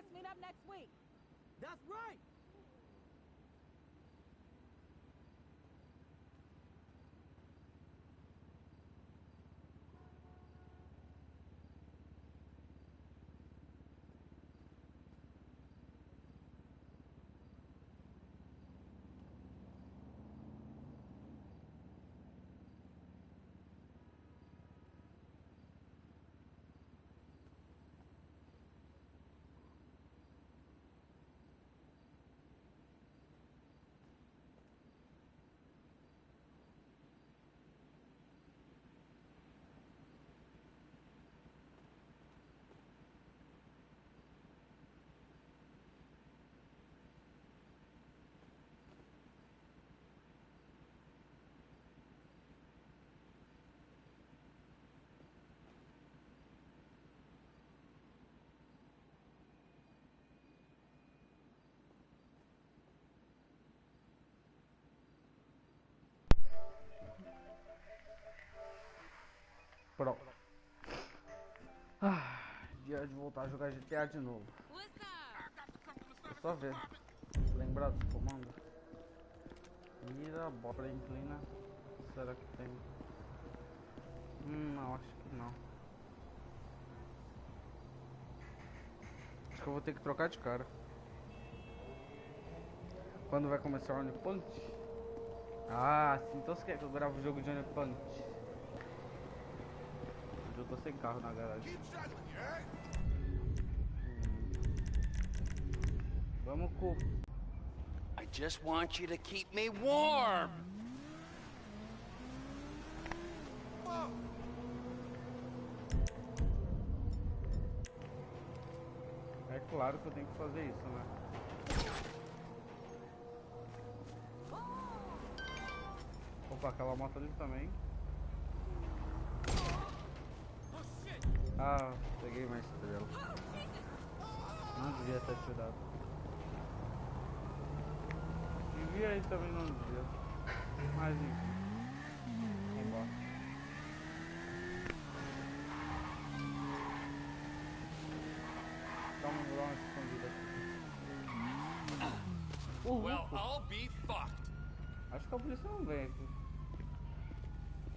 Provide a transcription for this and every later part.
Let's meet up next week. That's right. Pronto. Dia de voltar a jogar GTA de novo. É só ver. Lembrar dos comandos. Mira, bora, inclina. Será que tem? Não, acho que não. Acho que eu vou ter que trocar de cara. Quando vai começar o One Punch? Ah, sim, então você quer que eu grave o jogo de One Punch? Eu tô sem carro na garagem. Vamos com... I just want you to keep me warm. É claro que eu tenho que fazer isso, né? Opa, aquela moto ali também. Ah, peguei uma estrela. Não devia ter tirado. Devia ir também, não devia. Mas enfim. Vambora. Dá uma escondida aqui. Well, I'll be fucked. Acho que a polícia não vem aqui.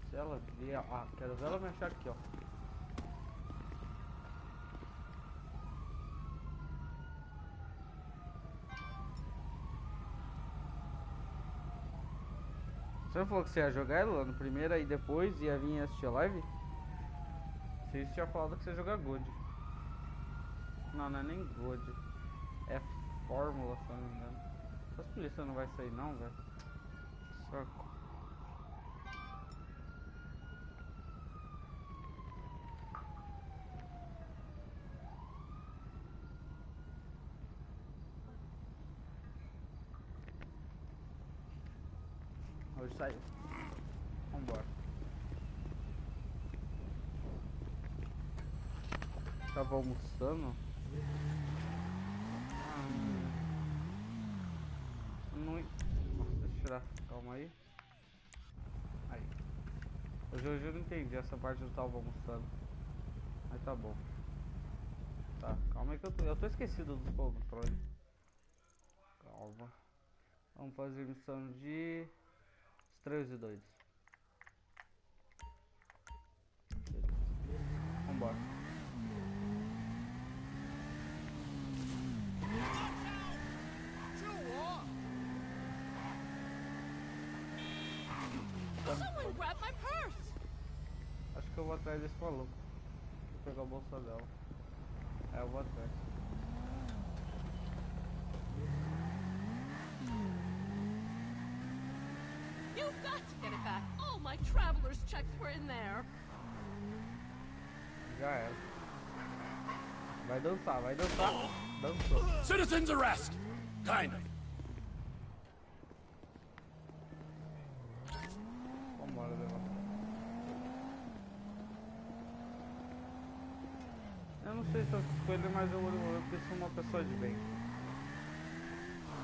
Se ela vier... Ah, quero ver ela me achar aqui, ó. Você não falou que você ia jogar ela no primeiro e depois ia vir assistir a live? Você tinha falado que você ia jogar Good. Não, não é nem Good. É Fórmula, se não me engano. Essas polícias não vai sair não, velho. Saco. Hoje saiu. Vambora. Tava almoçando. Não... Nossa, deixa eu tirar. Calma aí. Aí. Hoje eu não entendi essa parte do tava almoçando. Mas tá bom. Tá, calma aí que eu tô esquecido dos controles. Calma. Vamos fazer missão de estranhos e doidos. Vambora. Someone grab my purse. Acho que eu vou atrás desse maluco. Vou pegar a bolsa dela. É, eu vou atrás. You've got to get it back. All my traveler's checks were in there. Já era. Vai dançar, vai dançar. Dançou. Citizens arrest. Kind of. Vambora, levar. Eu não sei se eu fico com ele, mas eu porque sou uma pessoa de bem.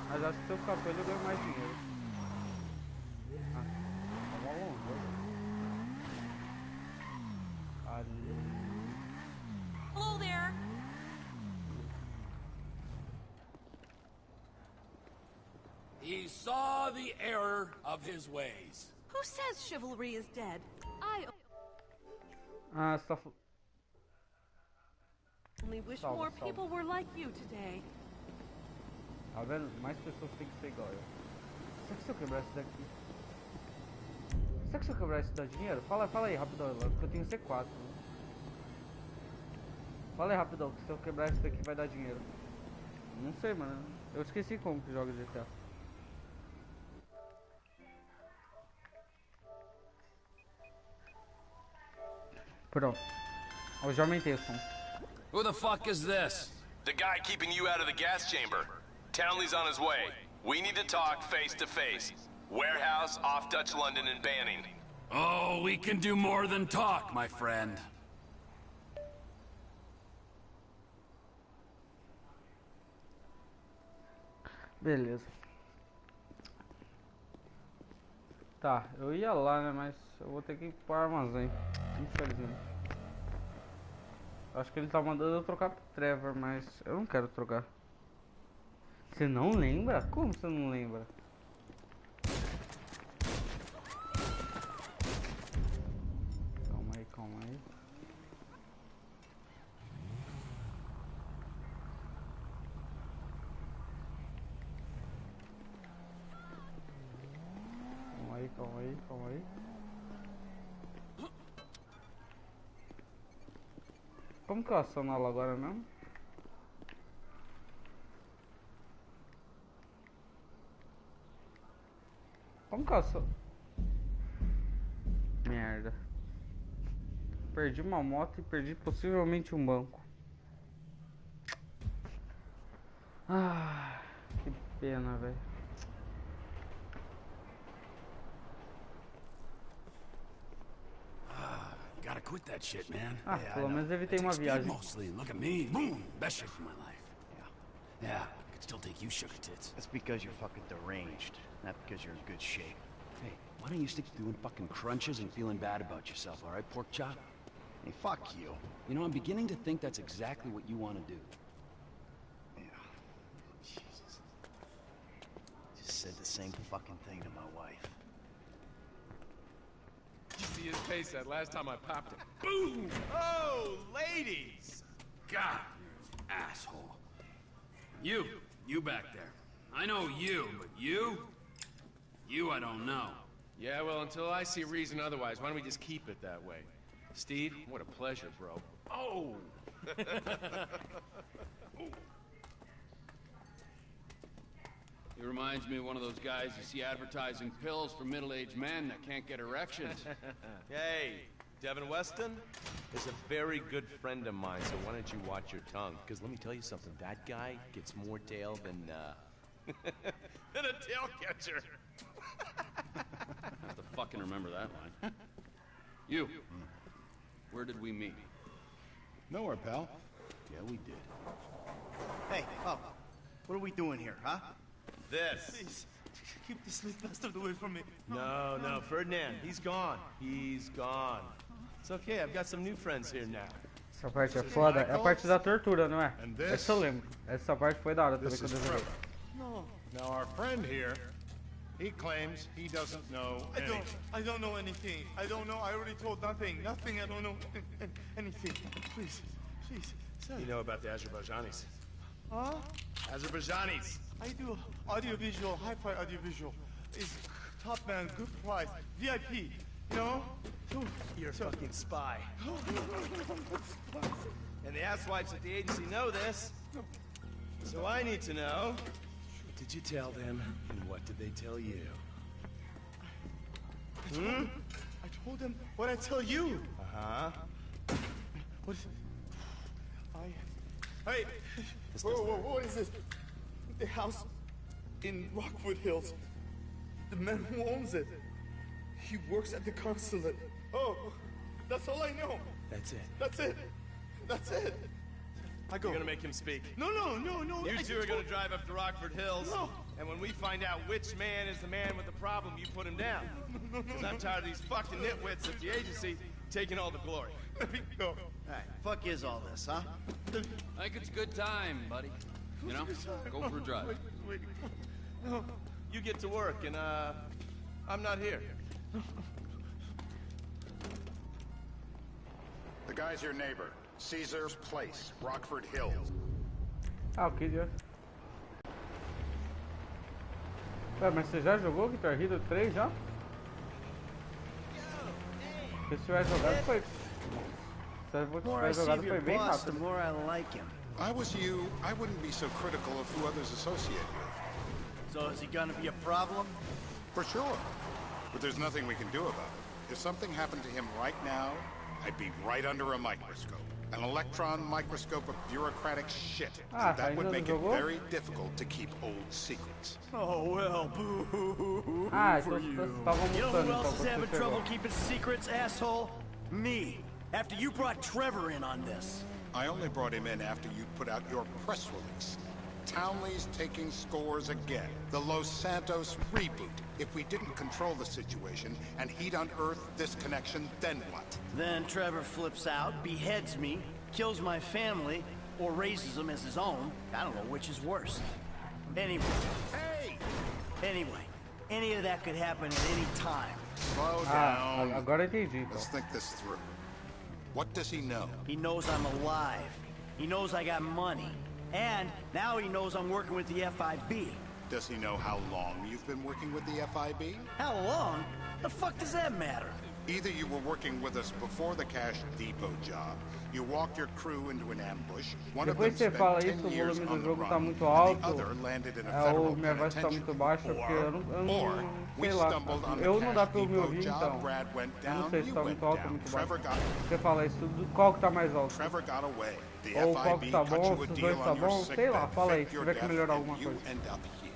Mas acho que se eu ficar com ele eu ganho mais dinheiro. Ah, tá mó longe. Ali. Hello there. He saw the error of his ways. Who says chivalry is dead? Ah, você tá Only wish Salva, more salva. people were like you today. Tá vendo? Mais pessoas têm que ser igual eu. Será que se eu quebrar isso daqui? Será que se eu quebrar isso dá dinheiro? Fala aí rapidão, porque eu tenho C4. Né? Fala aí rapidão, que se eu quebrar isso daqui vai dar dinheiro. Não sei, mano. Eu esqueci como que joga GTA. Pronto. Eu já aumentei o som. Who the fuck is this? The guy keeping you out of the gas chamber. Townley's on his way. We need to talk face to face. Warehouse, off Dutch London, and Banning. Oh, we can do more than talk, my friend. Beleza. Tá, eu ia lá, né, mas eu vou ter que ir pro armazém, infelizmente. Acho que ele tá mandando eu trocar pro Trevor, mas eu não quero trocar. Você não lembra? Como você não lembra? Calma aí, calma aí. Calma aí, calma aí. Como que eu aciono ela agora mesmo? Como que eu aciono? Merda. Perdi uma moto e perdi possivelmente um banco. Ah, que pena, velho. Gotta quit that shit, man. Ah, pelo menos evitei uma Speed viagem. mostly. Look at me. Boom. Best shit for my life. Yeah. I could still take you sugar tits. That's because you're fucking deranged, not because you're in good shape. Hey, why don't you stick to doing fucking crunches and feeling bad about yourself, all right, pork chop? Hey, fuck you. You know, I'm beginning to think that's exactly what you want to do. Yeah. Jesus. Just said the same fucking thing to my wife. You see his face that last time I popped it. Boom! Oh, ladies! God, you're an asshole. You back there. I know you, but you I don't know. Yeah, well, until I see reason otherwise, why don't we just keep it that way? Steve, what a pleasure, bro. Oh! He reminds me of one of those guys you see advertising pills for middle-aged men that can't get erections. Hey, Devin Weston is a very good friend of mine, so why don't you watch your tongue? Because let me tell you something, that guy gets more tail than, than a tail catcher. I have to fucking remember that line. You, where did we meet? Nowhere, pal. Yeah, we did. Hey, oh, what are we doing here, huh? This. Please, keep this little bastard away from me. No, Ferdinand, he's gone. He's gone. It's okay, I've got some new friends here now. Essa parte é foda, é a parte da tortura, não é? Essa eu lembro. Essa parte foi da hora também quando eu joguei. No. Now our friend here, he claims he doesn't know anything. I don't know anything. I don't know. I already told nothing. Nothing. I don't know anything. Please, sir. You know about the Azerbaijanis? Huh? Azerbaijanis. I do audiovisual, hi-fi audiovisual. It's top man, good price, VIP. You know? You're a fucking spy. And the asswipes at the agency know this. So I need to know, what did you tell them, and what did they tell you? I told them what I tell you. Uh-huh. What is... Hey! Whoa, what is this? The house in Rockwood Hills. The man who owns it. He works at the consulate. Oh, that's all I know. That's it. That's it. That's it. I go. You're gonna make him speak. No. You two are gonna drive up to Rockford Hills. No. And when we find out which man is the man with the problem, you put him down. Because I'm tired of these fucking nitwits at the agency taking all the glory. Let me go. All right, fuck is all this, huh? I think it's a good time, buddy. You know, go for a drive. Wait. No. You get to work, and I'm not here. The guy's your neighbor. Caesar's Place, Rockford Hills. Ah, ok, Deus. Ué, mas você já jogou Guitar Hero 3 já? Se tiver jogado foi... Se tiver jogado foi bem rápido. The more I like him. I was you, I wouldn't be so critical of who others associate with. So is he gonna be a problem? For sure. But there's nothing we can do about it. If something happened to him right now, I'd be right under a microscope. An electron microscope of bureaucratic shit. And that would make it very difficult to keep old secrets. Oh, well, boo-hoo-hoo for you. You know who else is having trouble keeping secrets, asshole? Me. After you brought Trevor in on this. I only brought him in after you put out your press release. Townley's taking scores again. The Los Santos reboot. If we didn't control the situation and he'd unearthed this connection, then what? Then Trevor flips out, beheads me, kills my family, or raises them as his own. I don't know which is worse. Anyway. Hey! Anyway, any of that could happen at any time. Slow down. Agora entendi. Let's think this through. What does he know? He knows I'm alive. He knows I got money. And now he knows I'm working with the FIB. Does he know how long you've been working with the FIB? How long? The fuck does that matter? Either you were working with us before the Cash Depot job, you walked your crew into an ambush, one of them spent 10 years on the run, and the other landed in a federal penitentiary. Or we stumbled on the Cash Depot job, Brad went down, you went down, Trevor got Você fala isso tudo, qual que tá mais alto? Trevor got away. The Ou qual que FIB tá cut bom, you a se os deal dois tá on your bom, sick sei lá, bed, fala aí, faked se your tiver que death, melhorar and alguma you coisa. end up here.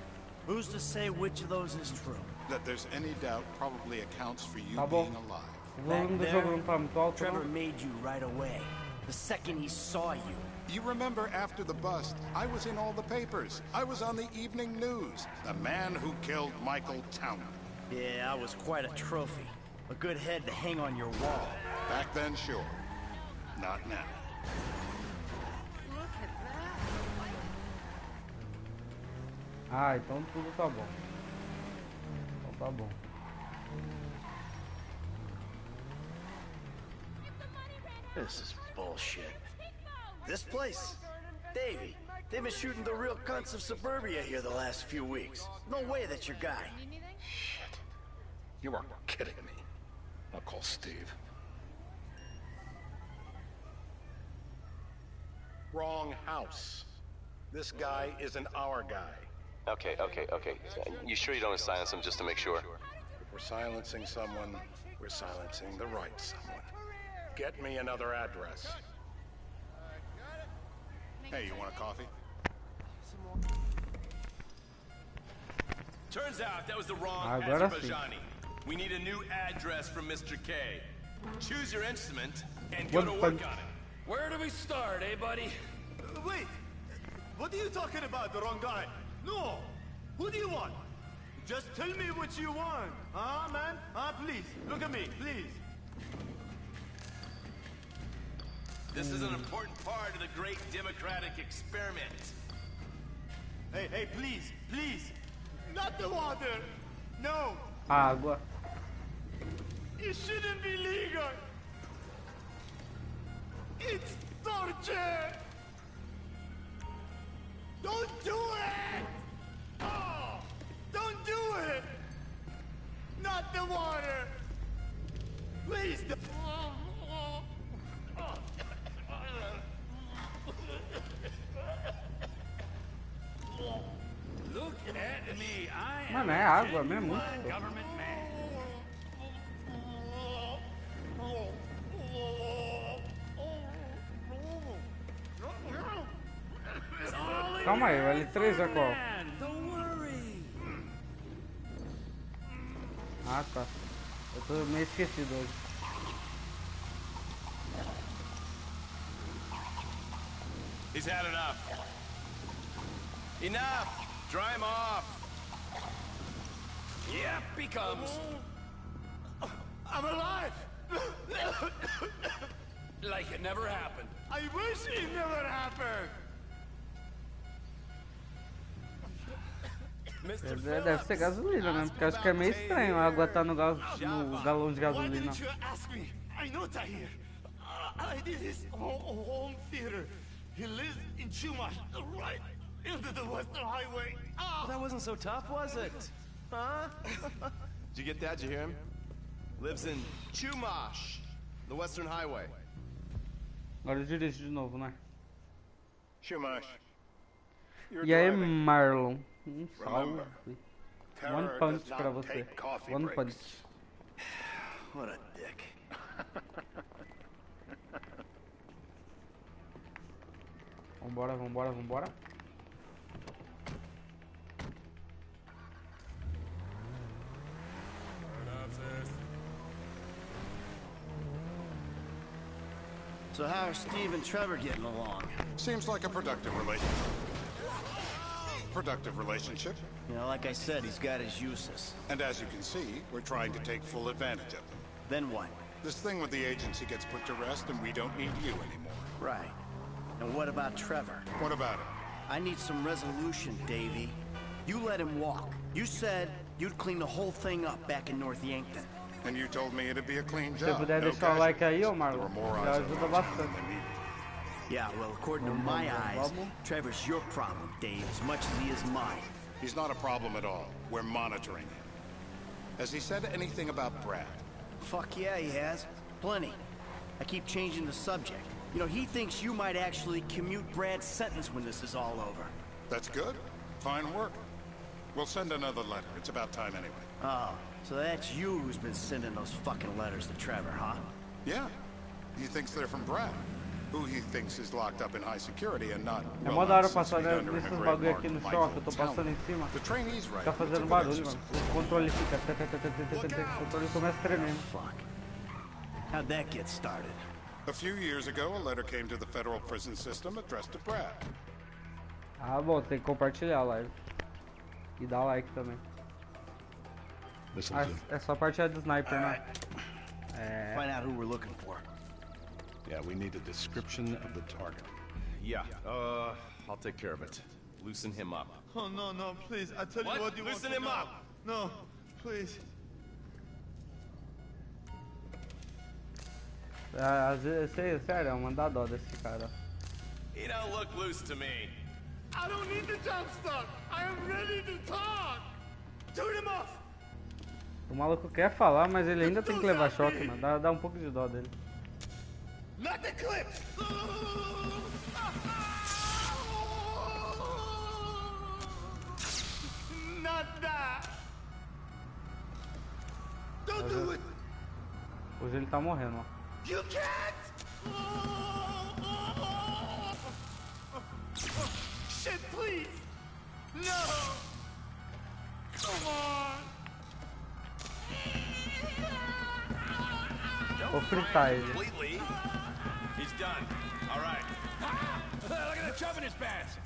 Who's to say which of those is true? That there's any doubt probably accounts for you Tá bom. being alive. O volume do jogo não tá muito alto, Trevor não? made you right away. The second he saw you. You remember after the bust, I was in all the papers. I was on the evening news. The man who killed Michael Townley. Yeah, I was quite a trophy. A good head to hang on your wall. Back then, sure. Not now. Look at that. Ah, então tudo tá bom. Então tá bom. This is bullshit. This place? Davey, they've been shooting the real cunts of suburbia here the last few weeks. No way that's your guy. Shit. You are kidding me. I'll call Steve. Wrong house. This guy isn't our guy. Okay. You sure you don't silence him just to make sure? If we're silencing someone, we're silencing the right someone. Get me another address. Hey, you want a coffee? Turns out that was the wrong Agora sim. Azerbaijani. We need a new address from Mr. K. Choose your instrument and go to work on it. Where do we start, eh, buddy? Wait! What are you talking about, the wrong guy? No! Who do you want? Just tell me what you want. Huh, man? Huh, please. Look at me, please. This is an important part of the great democratic experiment. Hey, please, please. Not the water. No. Água. It shouldn't be legal. It's torture. Don't do it. Oh, don't do it. Not the water. Please. Look at me. I am Mano, é água mesmo. a government man. Calma aí, o L3 é qual? Don't worry. Ah, tá. Eu tô meio esquecido hoje. He's had enough. Enough! Dry him off! Yep, he comes. I'm alive. Like it never happened. I wish it never happened. Deve ser gasolina, né? Porque acho que é meio estranho a água tá no galão de gasolina. I know Tahir. I did his home theater. He lives in Chumash, right into the Western Highway. Well, that wasn't so tough, was it? Huh? Did you get that? Did you hear him? Lives in Chumash, the Western Highway. Agora eu dirijo de novo, né? Chumash. E aí, Marlon? Salve. One punch pra você. One punch. What a dick. Vambora, vambora, vambora. So how are Steve and Trevor getting along? Seems like a productive relationship. You know, like I said, he's got his uses. And as you can see, we're trying to take full advantage of them. Then what? This thing with the agency gets put to rest and we don't need you anymore. Right. And what about Trevor? What about him? I need some resolution, Davey. You let him walk. You said you'd clean the whole thing up back in North Yankton. And you told me it'd be a clean Se job. puder deixar o like aí, ô Marlon, já ajuda bastante. Yeah, well, according to my eyes, Trevor's your problem, Dave, as much as he is mine. He's not a problem at all. We're monitoring him. Has he said anything about Brad? Fuck yeah, he has. Plenty. I keep changing the subject. You know, he thinks you might actually commute Brad's sentence when this is all over. That's good. Fine work. We'll send another letter. It's about time anyway. Oh, so that's you who's been sending those fucking letters to Trevor, huh? Yeah. He thinks they're from Brad, who he thinks is locked up in high security and not. É mó da hora passar nesses bagulho aqui no chão, que eu tô passando em cima. Fica fazendo barulho, mano. O controle fica. O controle começa tremendo. Fuck. How'd that get started? A few years ago, a letter came to the federal prison system addressed to Brad. Ah, bom, tem que compartilhar a live. E dar like também. Ah, é só a partida do sniper, né? É. Find out who we're looking for. Yeah, we need a description of the target. Yeah, I'll take care of it. Loosen him up. Oh, no, no, please. I tell you what you Loosen want him to up! No, please. Às vezes, sério, é uma dá dó desse cara. He don't look loose to me. I don't need the jump start. I am ready to talk. Turn him off. O maluco quer falar, mas ele ainda tem que levar choque, mano. Dá um pouco de dó dele. Not the clip. Not that. Don't do it. Hoje ele tá morrendo, ó. You can't. Shit, please. No. Come on. Vou fritar ele. Completely. He's done. All right. Look at that chub in his pants.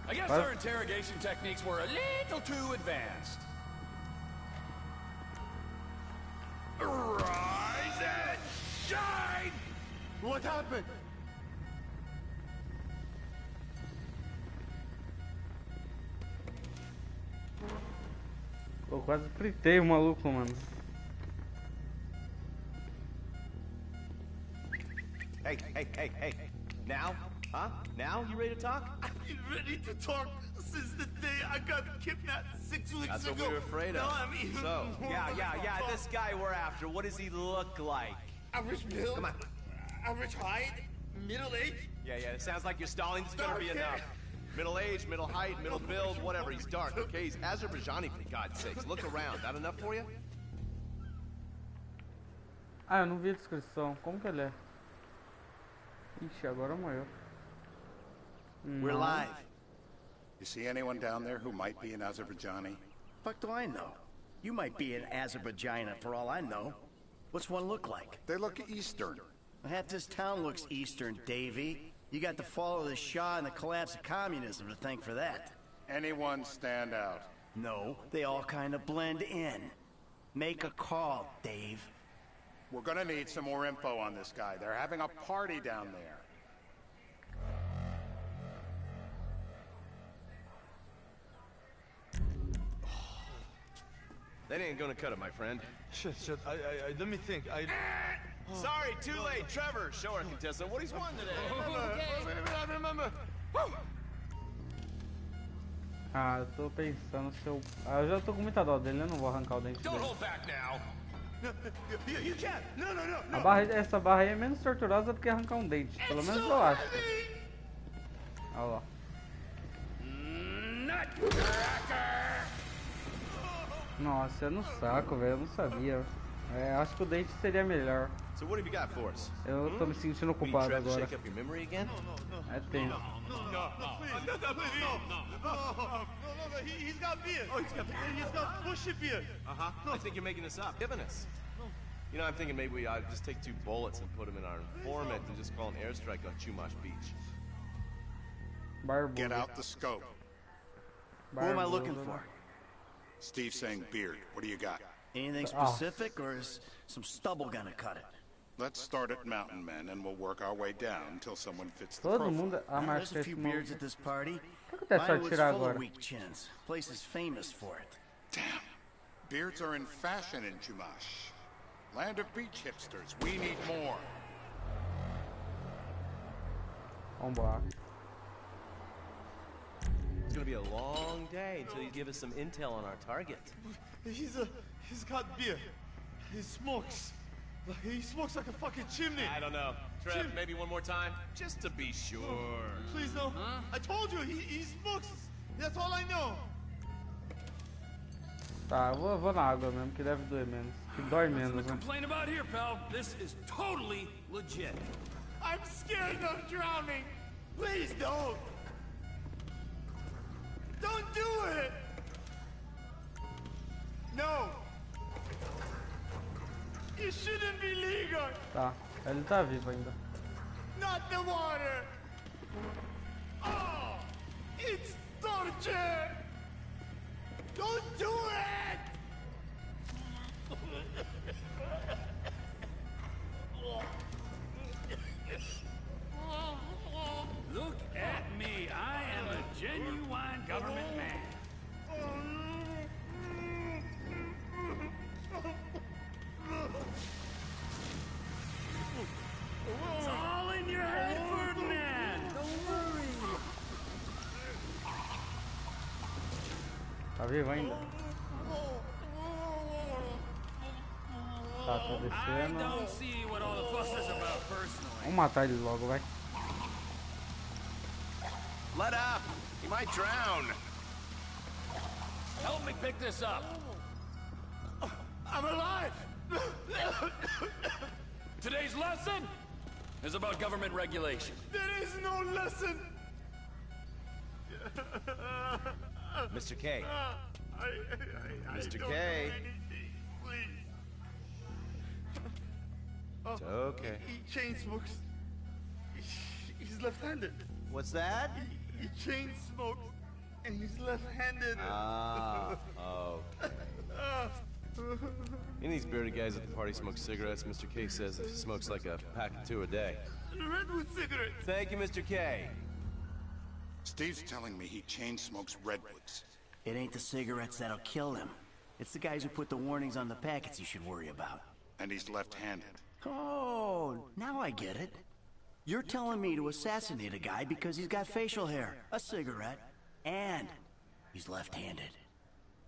I guess our interrogation techniques were a little too advanced. Rise and shine! What happened? Eu quase fritei o maluco, mano. Hey. Now? Huh? Now? You ready to talk? I've been ready to talk since the day I got kidnapped 6 weeks That's ago. what we were afraid of. No, I mean, So, yeah, this guy we're after, what does he look like? Average build? Come on. Average height? Middle age? Yeah, it sounds like you're stalling. This better be Okay. enough. Middle age, middle height, middle build, whatever. He's dark, okay? He's Azerbaijani, for God's sakes. Look around. That enough for you? Ah, eu não vi a descrição. Como que ele é? Ixi, agora morreu. We're live. You see anyone down there who might be an Azerbaijani? Fuck do I know? You might be an Azerbaijani for all I know. What's one look like? They look Eastern. Half this town looks Eastern, Davey. You got the fall of the Shah and the collapse of communism to thank for that. Anyone stand out? No, they all kind of blend in. Make a call, Dave. We're gonna need some more info on this guy. They're having a party down there. That ain't gonna cut it, my friend. Shit. Let me think. Sorry, too late. Trevor, show our contestant what he's won today. Remember. Ah, eu tô pensando se eu... Ah, eu já tô com muita dó dele, eu não vou arrancar o dente Don't dele. hold back now. You can't. No. Essa barra aí é menos torturosa do que arrancar um dente. Pelo menos eu acho. Olha lá. Nossa, é no saco, velho. Eu não sabia. É, acho que o dente seria melhor. So what have you got for us? Eu tô me sentindo culpado agora. Shake up your memory again? É tenso. No, he's got beard. Oh, he's got bushy beard. I think you're making this up. Giving us. You know, I'm thinking maybe we ought to just take 2 bullets and put them in our informant and just call an airstrike on Chumash Beach. Get out the scope. Who am I looking for? Steve's saying beard. What do you got? Anything specific, or is some stubble gonna cut it? Let's start at Mountain Men, and we'll work our way down until someone fits the Todo profile. mundo ama There's a few beards at this party. O que acontece se eu Mine was tirar full agora? of weak chins. Place is famous for it. Damn. Beards are in fashion in Chumash. Land of beach hipsters. We need more. Vambora. It's gonna be a long day until you give us some intel on our target. He's got beard. He smokes. He smokes like a fucking chimney. I don't know. Trev, maybe one more time? Just to be sure. Please, no. Huh? I told you, he smokes. That's all I know. Tá, eu vou na água mesmo, que deve doer menos. Que dói menos, né? Complain about here, pal. This is totally legit. I'm scared of drowning. Please don't. Don't do it. No. It shouldn't be legal. Tá, ele tá vivo ainda. Not the water. Oh, it's torture. Don't do it. Look at me. I am a genuine government man. It's all in your head, Ferdinand. Don't worry. Tá vivo ainda? Tá, tô I descendo. don't see what all the fuss is about personally. Vamos matar ele logo, vai. Let up! He might drown. Help me pick this up. I'm alive. Today's lesson is about government regulation. There is no lesson. Mr. K. I Mr. don't K. know anything, please. It's okay. He chain smokes. He's left-handed. What's that? He chain smokes, and he's left-handed. Ah, okay. Any of these bearded guys at the party smoke cigarettes. Mr. K says he smokes like a pack of 2 a day. Redwood cigarettes. Thank you, Mr. K. Steve's telling me he chain smokes redwoods. It ain't the cigarettes that'll kill him. It's the guys who put the warnings on the packets you should worry about. And he's left-handed. Oh, now I get it. You're telling me to assassinate a guy because he's got facial hair, a cigarette, and he's left-handed.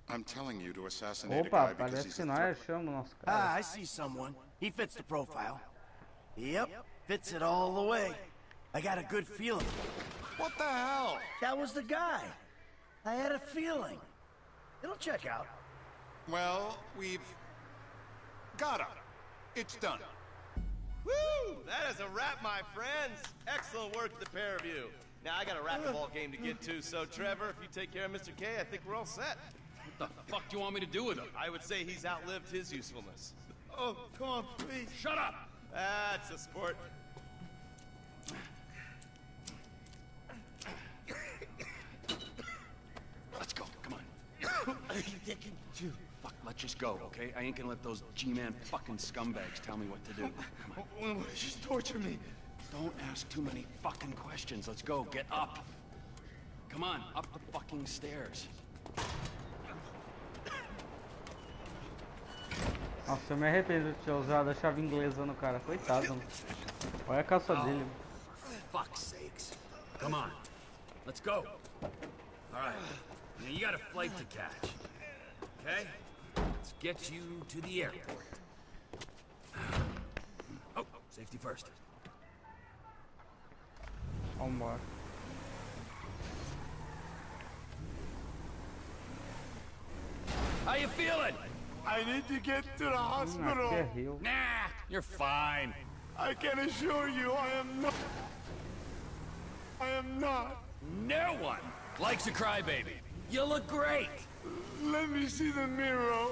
I'm telling you to assassinate a Opa, guy because parece he's que a nós threat. achamos o nosso Ah, cara. I see someone. He fits the profile. Yep, fits it all the way. I got a good feeling. What the hell? That was the guy. I had a feeling. It'll check out. Well, we've got him. It's done. Woo! That is a wrap, my friends. Excellent work, the pair of you. Now, I got a racquetball game to get to, so Trevor, if you take care of Mr. K, I think we're all set. What the fuck do you want me to do with him? I would say he's outlived his usefulness. Oh, come on, please. Shut up! That's a sport. Let's go, come on. Fuck, let's just go, okay? I ain't gonna let those G-Man fucking scumbags tell me what to do. Come on. Just torture me. Don't ask too many fucking questions. Let's go, get up. Come on, up the fucking stairs. Nossa, eu me arrependo de ter usado a chave inglesa no cara. Coitado, mano. Olha a calça dele. Fuck's sakes. Come on. Let's go. All right. Now you got a flight to catch. Okay? Let's get you to the airport. Oh, safety first. Vambora. How you feeling? I need to get to the hospital. Aqui é Rio. Nah, you're fine. I can assure you I am not. I am not. No one likes a crybaby. You look great. Let me see the mirror.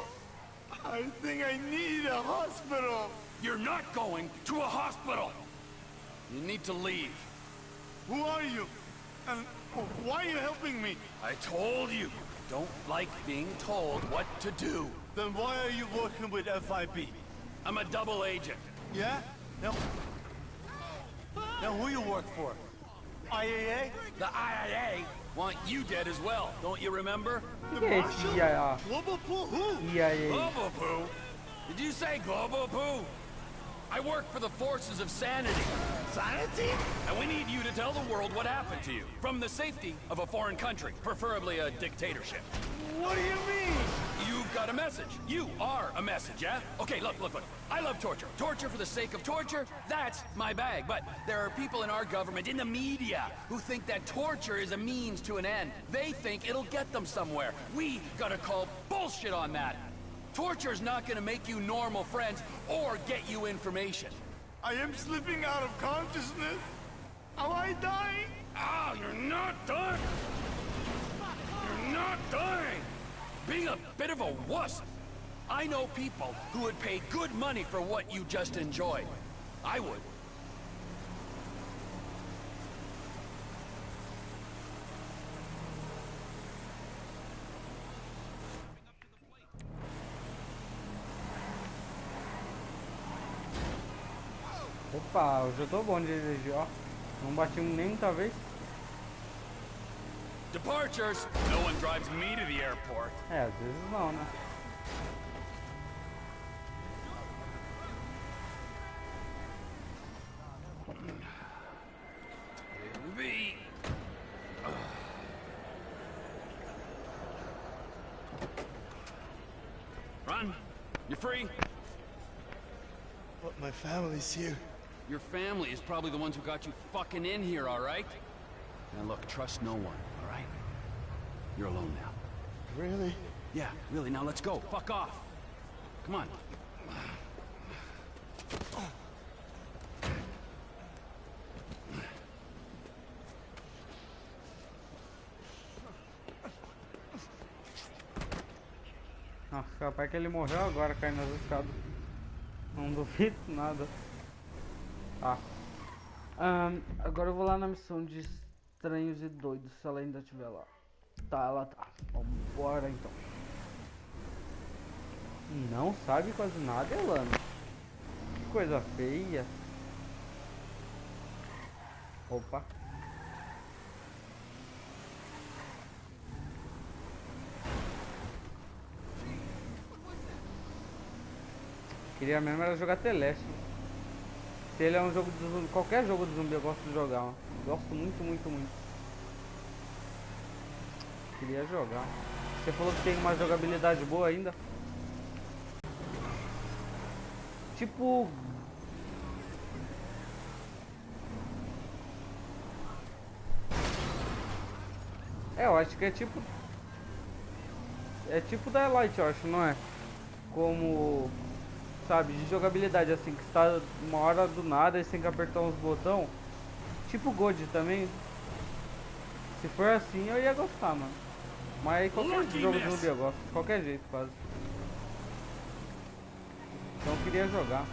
I think I need a hospital. You're not going to a hospital. You need to leave. Who are you? And why are you helping me? I told you. Don't like being told what to do. Then why are you working with FIB? I'm a double agent. Yeah? Now who you work for? IAA? The IAA want you dead as well, don't you remember? The Que é esse Marshal? IAA? Global Poo who? IAA. Global Poo? Did you say Global Poo? I work for the forces of sanity. Sanity? And we need you to tell the world what happened to you. From the safety of a foreign country, preferably a dictatorship. What do you mean? You've got a message. You are a message, yeah? Okay, look. I love torture. Torture for the sake of torture, that's my bag. But there are people in our government, in the media, who think that torture is a means to an end. They think it'll get them somewhere. We gotta call bullshit on that. Torture's not gonna make you normal friends or get you information. I am slipping out of consciousness. Am I dying? Oh, you're not dying! You're not dying! Being a bit of a wuss. I know people who would pay good money for what you just enjoyed. I would. Opa, hoje eu tô bom de dirigir, ó. Não bati nem muita vez. Departures! No one drives me to the airport. É, às vezes não, né? Me. Run. You free? But my family's here. Your family is probably the ones who got you fucking in here, all right? Now look, trust no one, all right? You're alone now. Really? Yeah, really, now let's go. Fuck off. Come on. Nossa, capaz que ele morreu agora caindo nas escadas. Não duvido nada. Tá. Agora eu vou lá na missão de estranhos e doidos, se ela ainda estiver lá. Tá, ela tá. Vambora então. Não sabe quase nada, Elano. Que coisa feia. Opa. Queria mesmo era jogar Teleste. Se ele é um jogo de zumbi, qualquer jogo de zumbi eu gosto de jogar, ó. Gosto muito. Queria jogar. Você falou que tem uma jogabilidade boa ainda? Tipo... É, eu acho que é tipo... É tipo da Light, eu acho, não é? Como... Sabe, de jogabilidade assim, que está uma hora do nada e você tem que apertar uns botões. Tipo God também. Se for assim eu ia gostar, mano. Mas qualquer jogo de zumbi eu gosto, de qualquer jeito quase. Então eu queria jogar.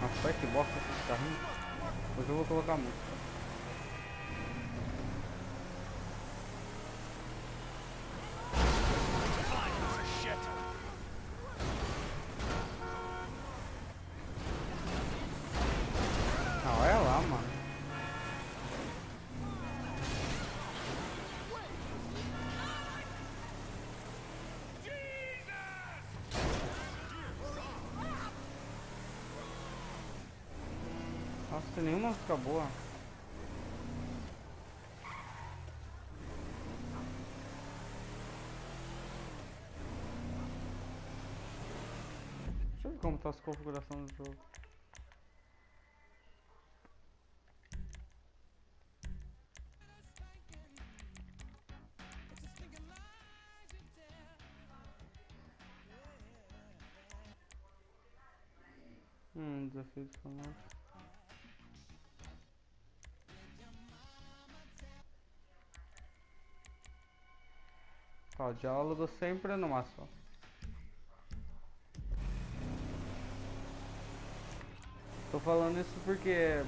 Nossa, que bosta esse carrinho. Hoje eu vou colocar música. Ah, olha lá, mano. Nossa, tem nenhuma música boa. Deixa eu ver como tá as configurações do jogo. Desafio de famoso. Tá, o diálogo sempre no máximo. Tô falando isso porque...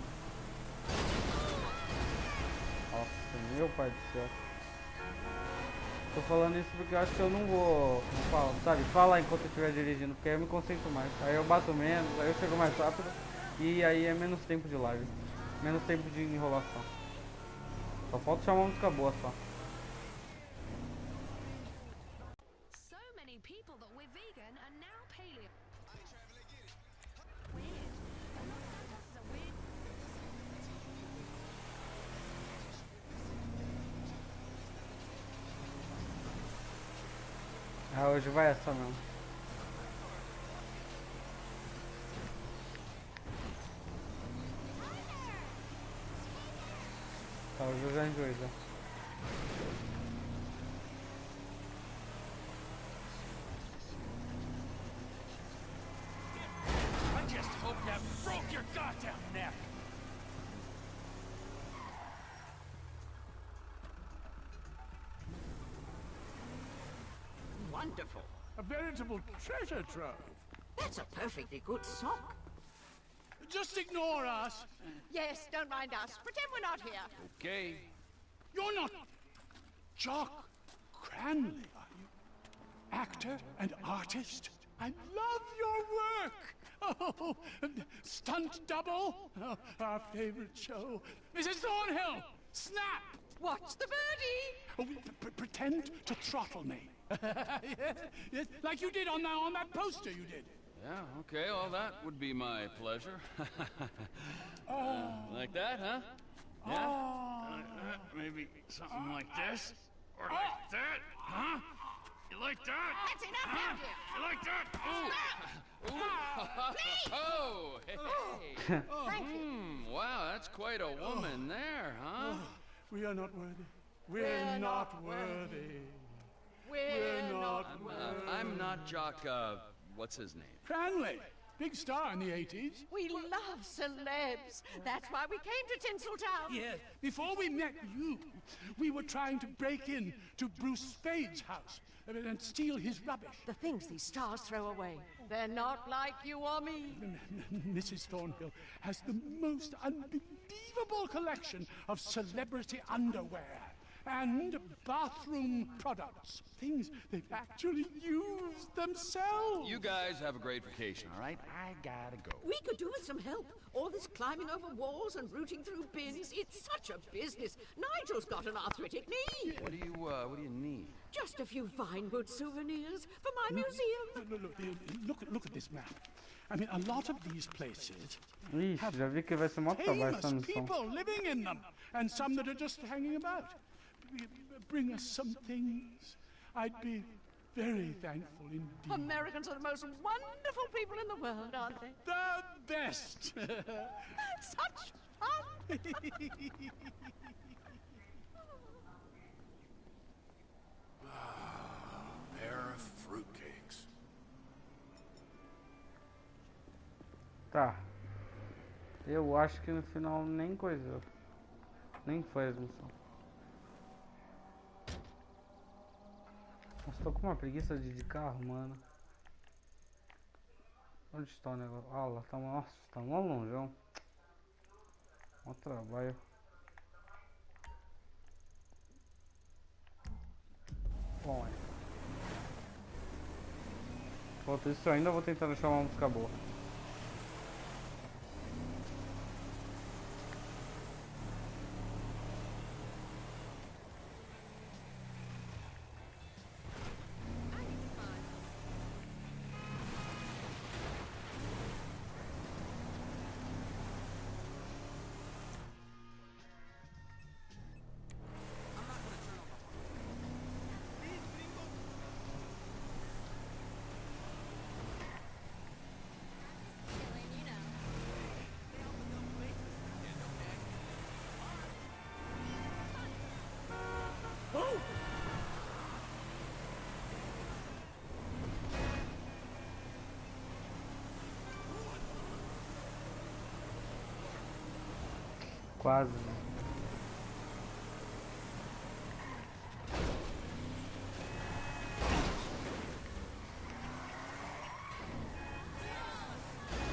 Nossa, meu pai do céu. Tô falando isso porque eu acho que eu não vou, não falo, sabe, falar enquanto eu estiver dirigindo, porque aí eu me concentro mais. Aí eu bato menos, aí eu chego mais rápido e aí é menos tempo de live, menos tempo de enrolação. Só falta chamar uma música boa só. So many people that were vegan are now paleo. Ah, hoje vai essa mesmo. Tá, hoje eu já enjoei já. I just hope that broke your goddamn neck. Wonderful. A veritable treasure trove. That's a perfectly good sock. Just ignore us. Yes, don't mind us. Pretend we're not here. Okay. You're not Jock Cranley, are you? Actor and artist? I love your work. Oh, stunt double. Oh, our favorite show. Mrs. Thornhill, snap. Watch the birdie. Oh, pretend to throttle me. Yes, like you did on that poster you did. Yeah, okay, well, that would be my pleasure. Like that, huh? Yeah? Maybe something like this? Or like that? Huh? You like that? That's enough, huh? Andrew. You like that? Ooh! Oh, hey! Thank you. Wow, that's quite a woman there, huh? We are not worthy. We're not worthy. We're not worthy. I'm not Jock, what's his name? Cranley, big star in the 80s. We love celebs. That's why we came to Tinseltown. Yes. Before we met you, we were trying to break in to Bruce Spade's house and steal his rubbish. The things these stars throw away. They're not like you or me. Mrs. Thornhill has the most unbelievable collection of celebrity underwear and bathroom products. Things they've actually used themselves. You guys have a great vacation, all right? I gotta go. We could do with some help. All this climbing over walls and rooting through bins, it's such a business. Nigel's got an arthritic knee. What do you need? Just a few fine good souvenirs for my museum. Look at this map. I mean, a lot of these places Ixi, have já vi que vai ser mó trabalho essa famous missão. people living in them, and some that are just hanging about. Bring us some things. I'd be very thankful indeed. Americans are the most wonderful people in the world, aren't they? The best. Such fun. Pair of fruitcakes. Tá. Eu acho que no final nem coisa. Nem foi a missão. Nossa, tô com uma preguiça de carro, mano. Onde está o negócio? Ah, lá tá, nossa, tá mó longeão. Mó trabalho. Bom, enquanto isso eu ainda vou tentar achar uma música boa. Quase.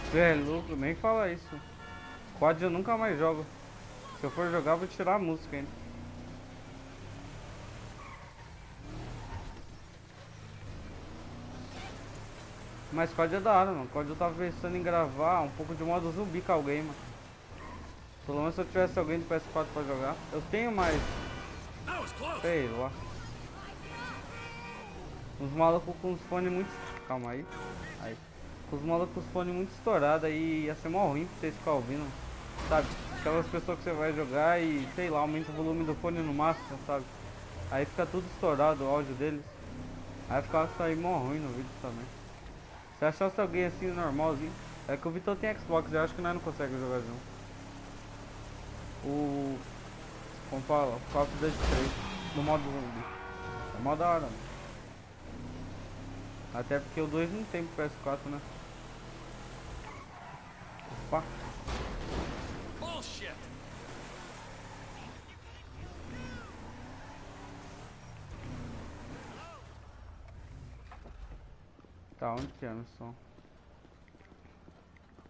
Você é louco, nem fala isso. Quad eu nunca mais jogo. Se eu for jogar, eu vou tirar a música ainda. Mas Quad é da hora, mano. Quad eu tava pensando em gravar um pouco de modo zumbi com alguém, mano. Pelo menos se eu tivesse alguém do PS4 pra jogar. Eu tenho mais. Sei lá. Uns malucos com os fones muito. Calma aí. Aí. Os malucos com os fones muito estourados aí ia ser mó ruim pra vocês ficar ouvindo. Sabe? Aquelas pessoas que você vai jogar e, sei lá, aumenta o volume do fone no máximo, sabe? Aí fica tudo estourado o áudio deles. Aí fica sair mó ruim no vídeo também. Se achasse alguém assim normalzinho. É que o Vitor tem Xbox, eu acho que nós não conseguimos jogar junto. Como fala? Call of Duty 3 no modo zumbi. É mó da hora, mano. Até porque o 2 não tem pro PS4, né? Opa. Bullshit. Tá, onde que é a missão?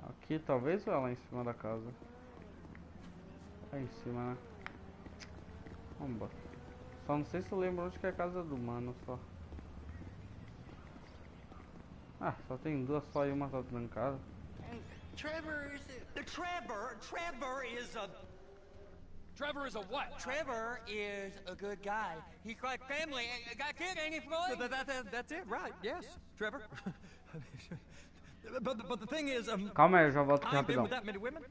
Aqui talvez ou é lá em cima da casa? Aí em cima, né? Vambora. Só não sei se eu lembro onde que é a casa do mano só. Ah, só tem duas só e uma tá trancada. Trevor is a... Trevor is a what? Trevor is a good guy. He's like family. Got a kid, ain't he, Floyd? That's it, right? Yes, Trevor. but the thing is, Calma aí, eu já volto aqui I've been rapidão. with that many women.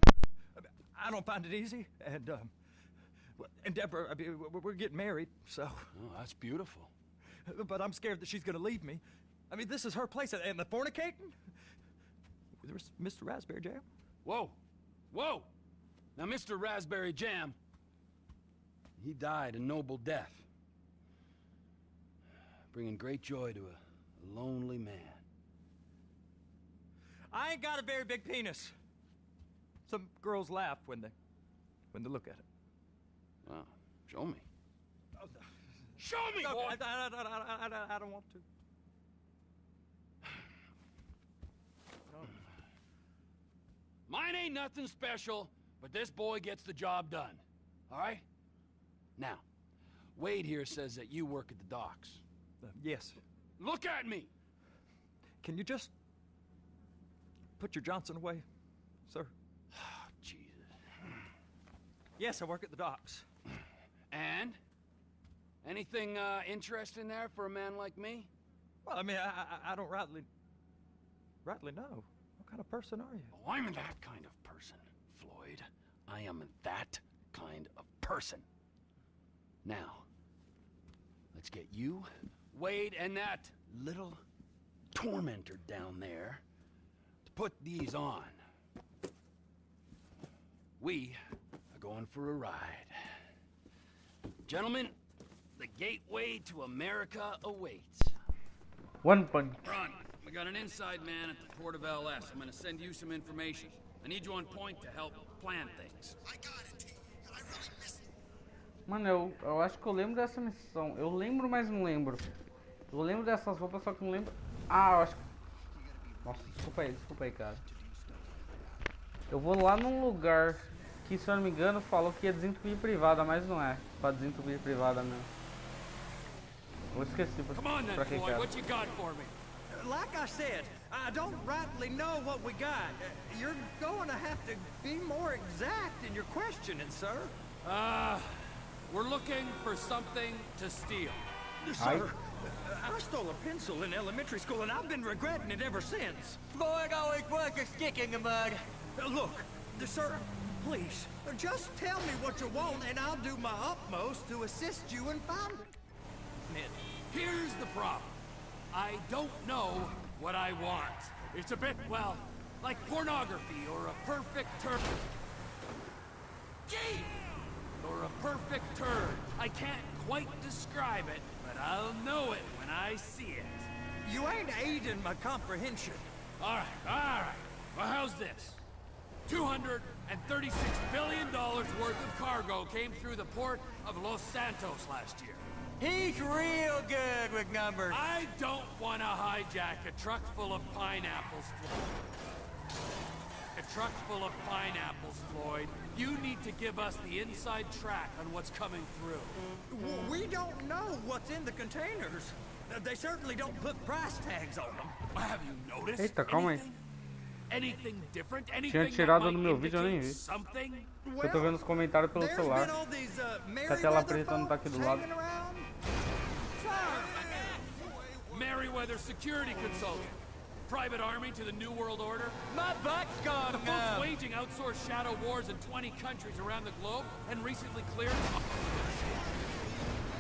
I don't find it easy, and Deborah, I mean, we're getting married, so. Oh, that's beautiful. But I'm scared that she's gonna leave me. I mean, this is her place, and the fornicating. There's Mr. Raspberry Jam. Whoa, whoa! Now, Mr. Raspberry Jam, he died a noble death, bringing great joy to a lonely man. I ain't got a very big penis. Some girls laugh when they look at it. Wow, show me. Oh, no. Show me, No, boy! I don't want to. Mine ain't nothing special, but this boy gets the job done. All right? Now, Wade here says that you work at the docks. Yes. Look at me! Can you just put your Johnson away, sir? Oh, Jesus. Yes, I work at the docks. And? Anything interesting there for a man like me? Well, I mean, I don't rightly know. What kind of person are you? Oh, I'm that kind of person, Floyd. I am that kind of person. Now, let's get you, Wade, and that little tormentor down there to put these on. We are going for a ride. Gentlemen, the gateway to America awaits. One punch. Run. We got an inside man at the port of LS. I'm gonna send you some information. I need you on point to help plan things. I got it, T. I really miss it. Mano, eu acho que eu lembro dessa missão. Eu lembro, mas não lembro. Eu lembro dessas roupas, só que não lembro. Ah, eu acho que... Nossa, desculpa aí, cara. Eu vou lá num lugar que, se eu não me engano, falou que ia desentupir privada, mas não é. Pra desentupir privada mesmo. Eu esqueci pra que era. What you got for me? Like I said, I don't rightly know what we got. You're going to have to be more exact in your questioning, sir. We're looking for something to steal. Sir, I stole a pencil in elementary school, and I've been regretting it ever since. Boy, always was a stick in the mud. Look, sir, please, just tell me what you want, and I'll do my utmost to assist you in finding it. Here's the problem. I don't know what I want. It's a bit, well, like pornography or a perfect turd. Gee! Or a perfect turd. I can't quite describe it, but I'll know it when I see it. You ain't aiding my comprehension. All right. Well, how's this? $236 billion worth of cargo came through the port of Los Santos last year. He's real good with numbers. I don't want to hijack a truck full of pineapples, Floyd. A truck full of pineapples, Floyd. You need to give us the inside track on what's coming through. We don't know what's in the containers. They certainly don't put price tags on them. Have you noticed Eita, calma aí. Anything different? Tinha tirado no meu vídeo, eu nem vi. Something? Eu tô vendo os comentários pelo celular. Que a tela preta não tá aqui do lado. Merryweather Security Consultant. Private army to the New World Order. My butt's gone The folks waging outsourced shadow wars in 20 countries around the globe and recently cleared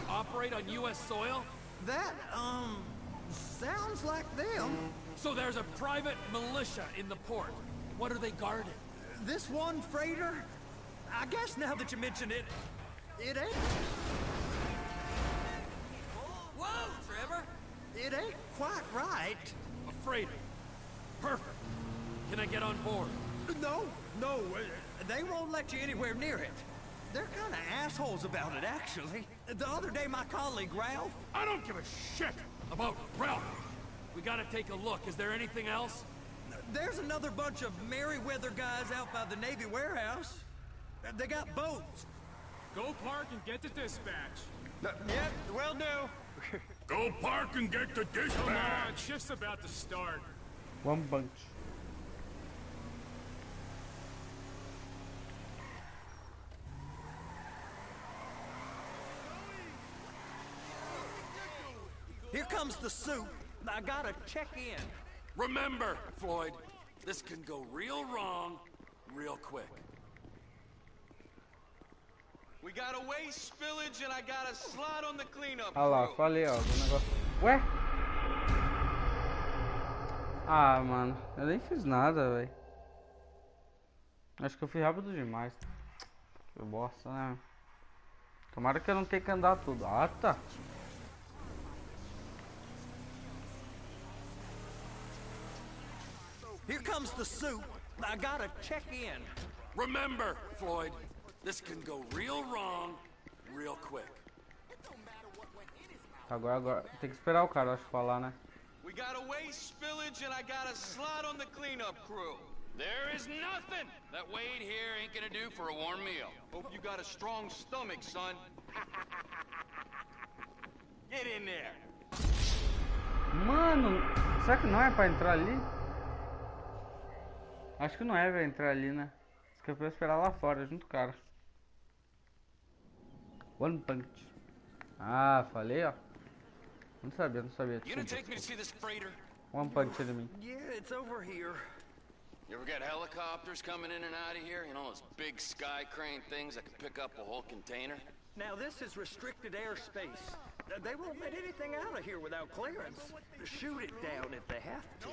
operate on U.S. soil. That, sounds like them. So there's a private militia in the port. What are they guarding? This one freighter? I guess now that you mention it, it ain't. Whoa, Trevor! It ain't quite right. A freighter. Perfect. Can I get on board? No, they won't let you anywhere near it. They're kind of assholes about it, actually. The other day, my colleague, Ralph... I don't give a shit about Ralph. We gotta take a look. Is there anything else? There's another bunch of Merryweather guys out by the Navy warehouse. They got boats. Go park and get to dispatch. Yep, will do. Go park and get to dispatch. Come on, shift's about to start. One bunch. Here comes the soup. I gotta check in. Remember, Floyd, this can go real wrong real quick. We got a waste spillage and I got a slot on the cleanup. Ah lá, falei, ó, do negócio. Ué? Ah, mano, eu nem fiz nada, velho. Acho que eu fui rápido demais. Que bosta, né? Tomara que eu não tenha que andar tudo. Ah, tá. Here comes the soup. I gotta check in. Remember, Floyd, this can go real wrong real quick. Agora tem que esperar o cara, acho, falar, né? We got a waste spillage and I got a slot on the cleanup crew. There is nothing that Wade here ain't gonna do for a warm meal. Hope you got a strong stomach, son. Get in there. Mano, será que não é pra entrar ali? Acho que não é pra entrar ali, né? Acho que é pra esperar lá fora, junto com o cara. One punch. Ah, falei, ó. Não sabia. You gonna take me to see this freighter? One punch de mim. Yeah, it's over here. You ever got helicopters coming in and out of here? You know, those big sky crane things that can pick up a whole container? Now, this is restricted airspace. They won't let anything out of here without clearance. Shoot it down if they have to.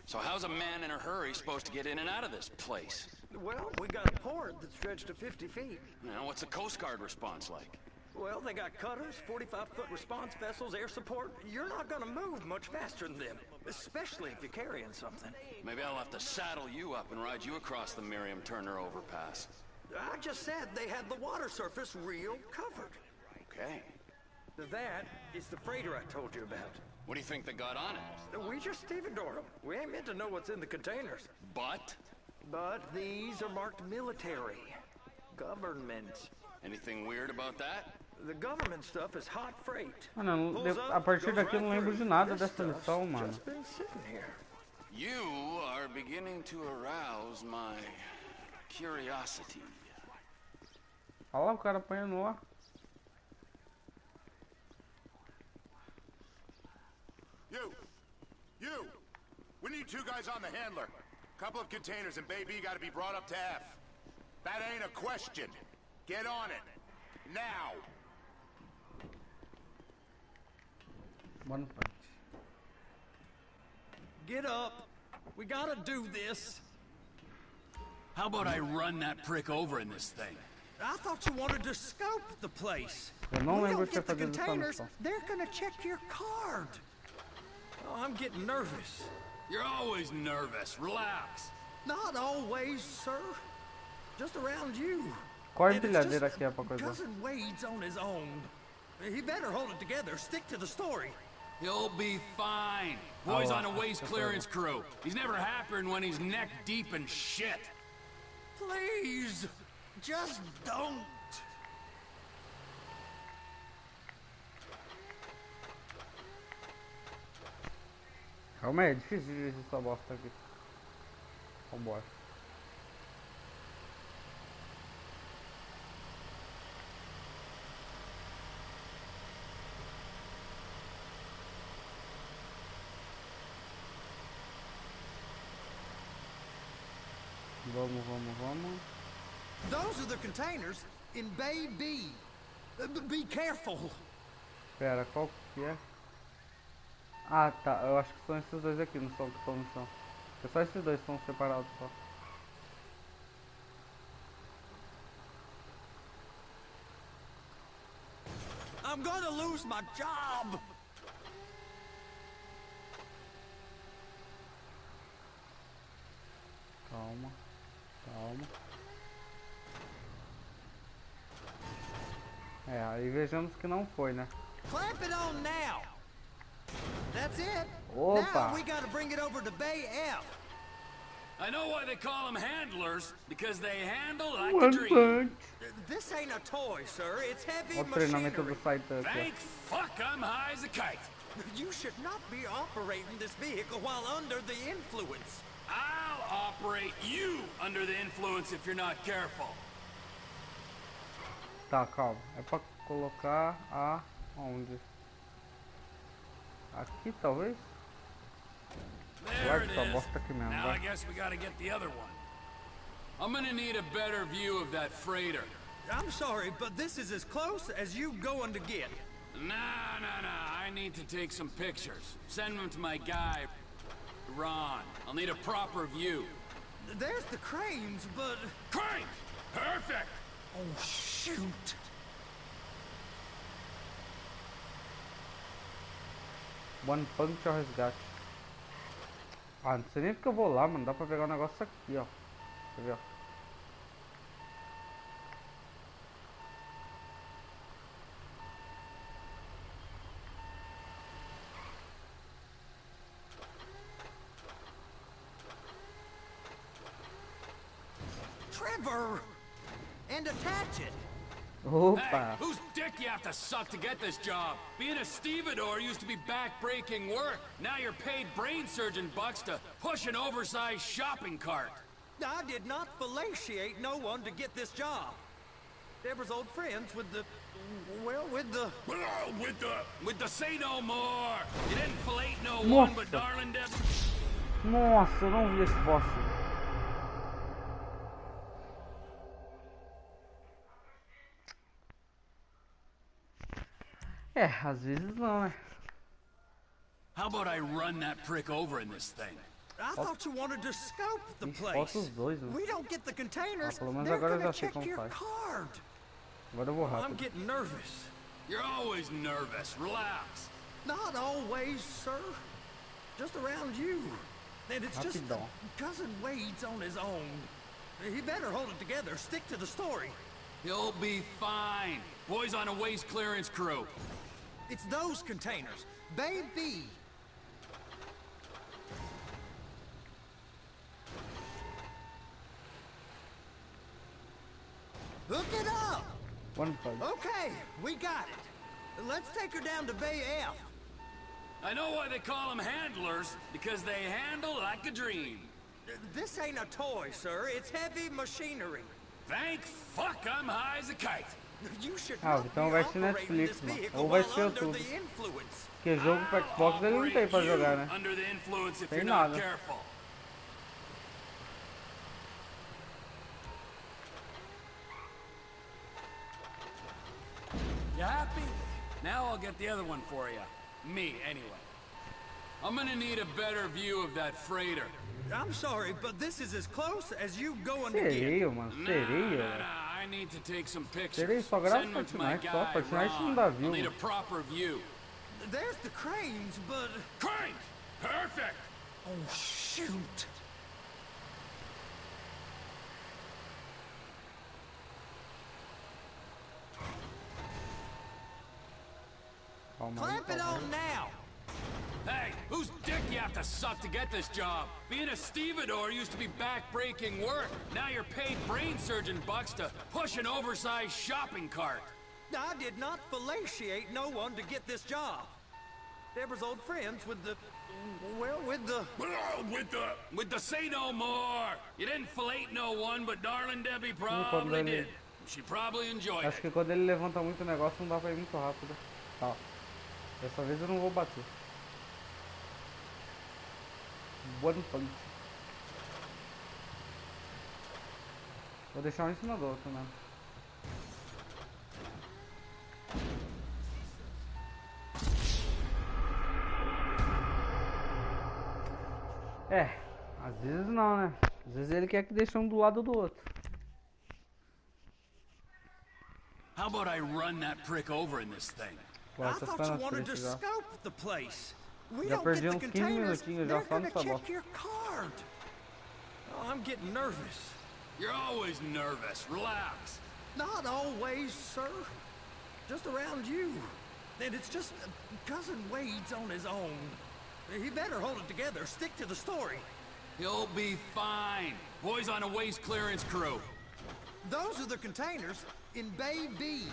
So how's a man in a hurry supposed to get in and out of this place? Well, we got a port that's stretched to 50 feet. You know, what's the Coast Guard response like? Well, they got cutters, 45-foot response vessels, air support. You're not gonna move much faster than them, especially if you're carrying something. Maybe I'll have to saddle you up and ride you across the Miriam Turner overpass. I just said they had the water surface real covered. Okay. That is the freighter I told you about. What do you think they got on it? We just stevedored them. We ain't meant to know what's in the containers. But? But these are marked military. Government. Anything weird about that? The government stuff is hot freight. Mano, a partir daqui eu não lembro de nada dessa missão, mano. Just been sitting here. You are beginning to arouse my curiosity. Olha lá o cara apanhando lá. You! We need 2 guys on the handler. Couple of containers and Bay B gotta be brought up to F. That ain't a question. Get on it. Now! One punch. Get up. We gotta do this. How about I run that prick over in this thing? I thought you wanted to scope the place. Eu não We lembro don't de ter get the feito essa containers, missão. they're gonna check your card. Oh, I'm getting nervous. You're always nervous. Relax. Not always, sir. Just around you. Qual And it's empilhadeira just aqui é pra coisa? Cousin Wade's on his own. He better hold it together. Stick to the story. He'll be fine. Boy's on a waste clearance crew. He's never happier when he's neck deep in shit. Please, just don't. Calma aí, é difícil de dirigir essa bosta aqui. Vambora. Vamos. Those are the containers in Bay B. Be careful. Pera, qual que é? Ah, tá. Eu acho que são esses dois aqui, não são que estão no chão. É só esses dois que estão separados só. I'm gonna lose my job. Calma. É, aí vejamos que não foi, né? Clamp it on now. That's it. Opa. Now we gotta bring it over to Bay F. I know why they call them handlers, because they handle like a dream. This ain't a toy, sir. It's heavy O treinamento machinery. do Saitama. Thank fuck I'm high as a kite. You should not be operating this vehicle while under the influence. I'll operate you under the influence if you're not careful. Tá, calma. É pra colocar aonde? Aqui, talvez? There it Essa is. bosta aqui mesmo, Now I vai. guess we gotta get the other one. I'm gonna need a better view of that freighter. I'm sorry, but this is as close as you going to get. Nah. I need to take some pictures. Send them to my guy, Ron. I'll need a proper view. There's the cranes, but... Cranes! Perfect! Oh, shoot. One punch ao resgate. Ah, não sei nem porque eu vou lá, mano. Dá pra pegar um negócio aqui, ó. Quer ver, ó? Trevor! And attach it. Opa! Hey, whose dick you have to suck to get this job? Being a stevedore used to be back-breaking work. Now you're paid brain surgeon bucks to push an oversized shopping cart. I did not fellatiate no one to get this job. Deborah's old friends with the... Well, with the... With the say no more. You didn't fillet no one, Nossa. but darling Deb... Nossa, eu não vi esse boss. É, às vezes não, né? How about I run that prick over in this thing? I thought you wanted to scope the place. Bota os dois, né? We don't get the containers, Pelo menos they're agora eu gonna já sei check como your faz. card. Agora eu vou I'm rápido. getting nervous. You're always nervous. Relax. Not always, sir. Just around you. And it's just Rapidão. Cousin Wade's on his own. He better hold it together. Stick to the story. He'll be fine. Boy's on a waste clearance crew. It's those containers. Baby. Hook it up. Okay, we got it. Let's take her down to Bay F. I know why they call them handlers, because they handle like a dream. This ain't a toy, sir. It's heavy machinery. Thank fuck I'm high as a kite. You should então vai ser Netflix, mano. Ou vai ser YouTube. Porque jogo pra Xbox ele não tem pra jogar, né? Tem nada. You happy? Now I'll get the other one for you. Me, anyway. I'm gonna need a better view of that freighter. I'm sorry, but this is as close as you going to get. Mano, I need to take some pictures. Sereio só grava Fortnite, só Fortnite não dá view. I need a proper view. There's the cranes, but... Cranes! Perfect! Oh, shoot! Clamp it on now! Hey, whose dick you have to suck to get this job? Being a stevedore used to be back-breaking work. Now you're paid brain surgeon bucks to push an oversized shopping cart. I did not fellatiate no one to get this job. Deborah's old friends with the... well, with the... With the say no more! You didn't fillet no one, but darling Debbie probably did. She probably enjoyed it. Acho que quando ele levanta muito o negócio não dá pra ir muito rápido. Tá. Dessa vez eu não vou bater. One punch. Vou deixar um em cima do outro, né? É, às vezes não, né? Às vezes ele quer que deixe um do lado do outro. How about I run that prick over in this thing? Pô, essa tá na frente já. Já perdi uns 15 minutinhos já só nessa bosta. Oh, I'm getting nervous. You're always nervous. Relax. Not always, sir. Just around you. And it's just Cousin Wade's on his own. He better hold it together. Stick to the story. He'll be fine. Boys on a waste clearance crew. Those are the containers in Bay B.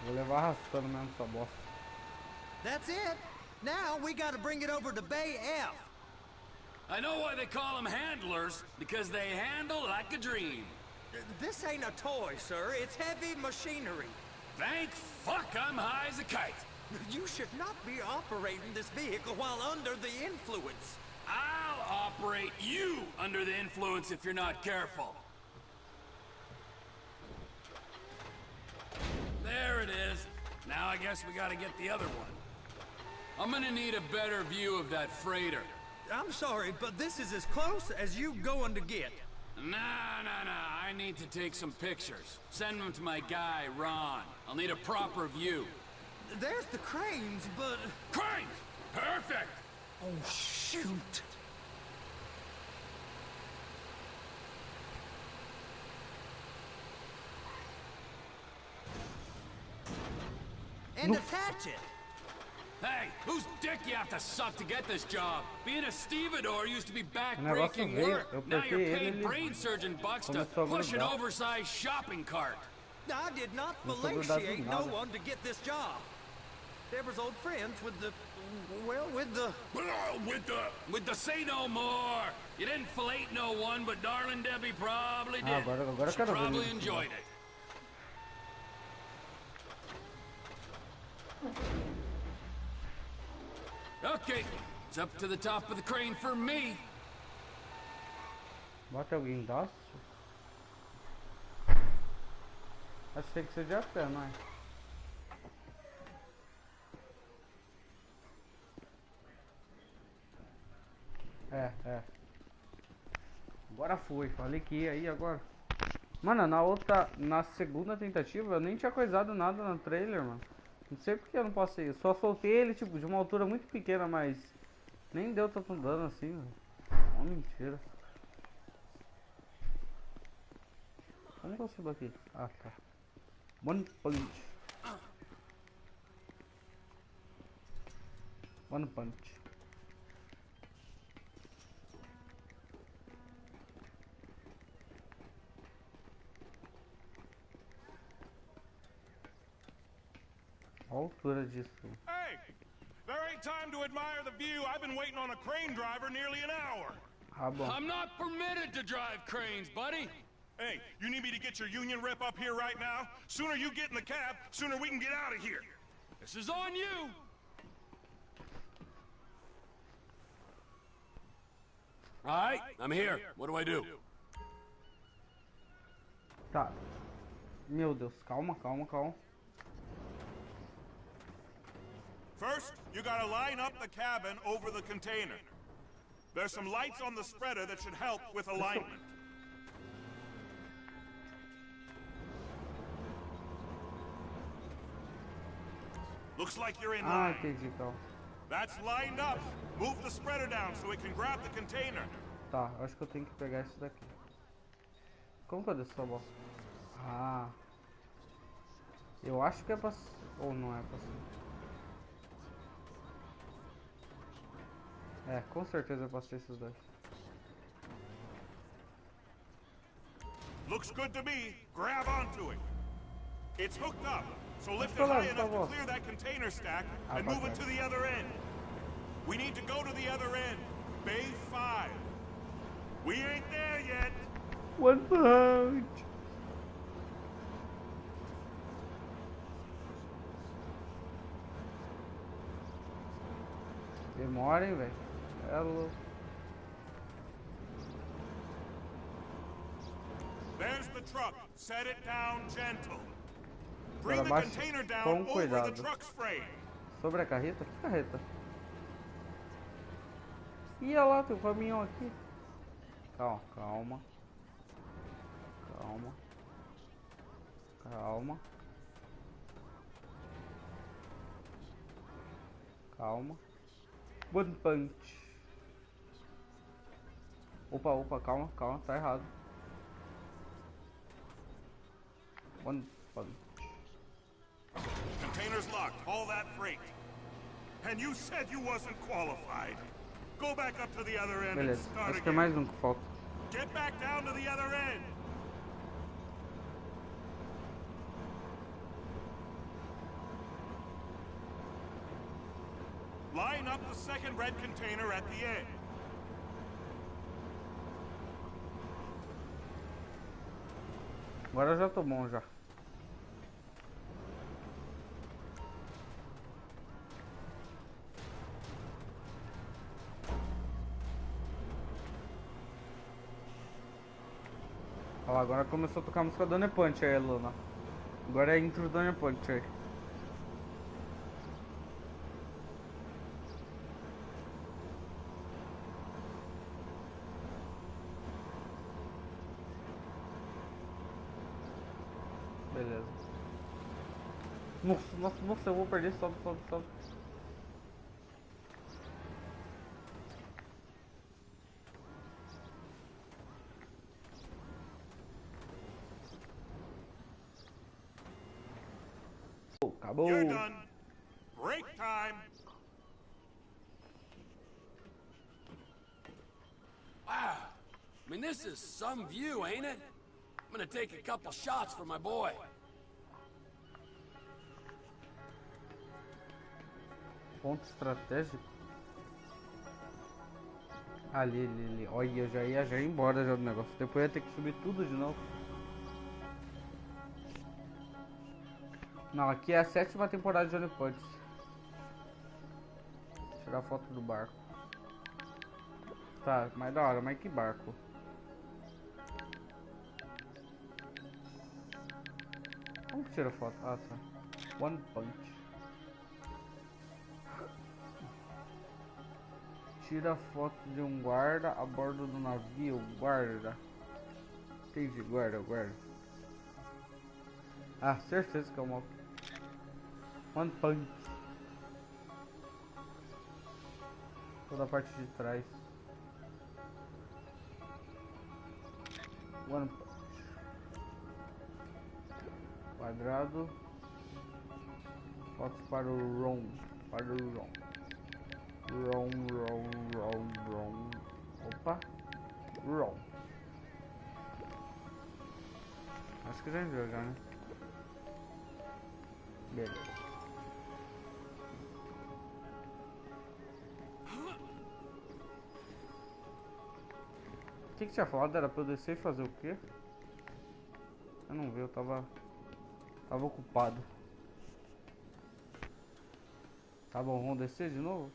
Vou levar arrastando mesmo essa bosta. That's it. Now we gotta bring it over to Bay F. I know why they call them handlers, because they handle like a dream. This ain't a toy, sir. It's heavy machinery. Thank fuck I'm high as a kite. You should not be operating this vehicle while under the influence. I'll operate you under the influence if you're not careful. There it is. Now I guess we gotta get the other one. I'm gonna need a better view of that freighter. I'm sorry, but this is as close as you going to get. Nah. I need to take some pictures. Send them to my guy, Ron. I'll need a proper view. There's the cranes, but... Cranes! Perfect! Oh, shoot. And attach it. Hey, whose dick you have to suck to get this job? Being a stevedore used to be back-breaking work. Now you're paid brain surgeon bucks to push an oversized shopping cart. I did not fellatiate no one to get this job. Deborah's old friends with the... well, with the... With the say no more. You didn't fillet no one, but darling Debbie probably did. Agora She probably enjoyed it. Okay, it's up to the top of the crane for me. Bota o guindaste. Acho que tem que ser de a pé, não é? É. Agora foi, falei que ia aí agora. Mano, na segunda tentativa eu nem tinha coisado nada no trailer, mano. Não sei porque eu não posso ir. Eu só soltei ele, tipo, de uma altura muito pequena, mas nem deu tanto dano assim, velho. Uma mentira. Como que eu subo aqui? Ah, tá. One punch. One punch. A altura disso. Hey! There ain't time to admire the view. I've been waiting on a crane driver nearly an hour. Ah, bom. I'm not permitted to drive cranes, buddy. Hey, you need me to get your union rep up here right now? Sooner you get in the cab, sooner we can get out of here. This is on you. All right, I'm here. What do I do? Tá. Meu Deus, calma, calma, calma. First, you gotta line up the cabin over the container. There's some lights on the spreader that should help with alignment. Looks like you're in line. Entendi, calma. That's lined up. Move the spreader down so it can grab the container. Tá, acho que eu tenho que pegar isso daqui. Como que eu desço essa bosta? Ah. Eu acho que é pra... Ou não é pra cima. É, com certeza eu passei esses dois. Looks good to me. Grab onto it. It's hooked up, so lift it high enough to clear that container stack and move it to the other end. We need to go to the other end. Bay 5. We ain't there yet. One punch. Demora, hein, velho. É louco. There's the truck. Set it down gentle. Bring the container down over the truck's frame. Sobre a carreta? Que carreta? Ih, olha lá, tem um caminhão aqui. Calma, calma. Calma. Calma. Calma. One punch. Opa, opa, calma, calma, tá errado. One punch. Container's locked. All that freight. And you said you wasn't qualified. Go back up to the other end and Beleza, start acho que é again. mais um que falta. Get back down to the other end. Line up the second red container at the end. Agora eu já tô bom já. Olha lá, agora começou a tocar a música do One Punch aí, Luna. Agora é a intro do One Punch aí. Beleza. Nossa, nossa, nossa, eu vou perder. Sobe, sobe, sobe. Acabou. You're done. Break time. Wow. I mean, this is some view, ain't it? I'm gonna take a couple shots for my boy. Ponto estratégico. Ali, ali, ali. Olha, eu já ia embora já do negócio. Depois ia ter que subir tudo de novo. Não, aqui é a 7ª temporada de One Punch. Tirar foto do barco. Tá, mas da hora, mas que barco? Como que tira foto? Ah, tá. One Punch. Tira foto de um guarda a bordo do navio. Guarda. Entendi, guarda, guarda. Ah, certeza que é uma... One Punch. Toda a parte de trás. One Punch. Quadrado. Fotos para o ROM. Para o ROM. ROM. Opa. ROM. Acho que já enviou já, né? Beleza. O que tinha falado? Era pra eu descer e fazer o quê? Eu não vi, eu tava ocupado. Tá bom, vamos descer de novo?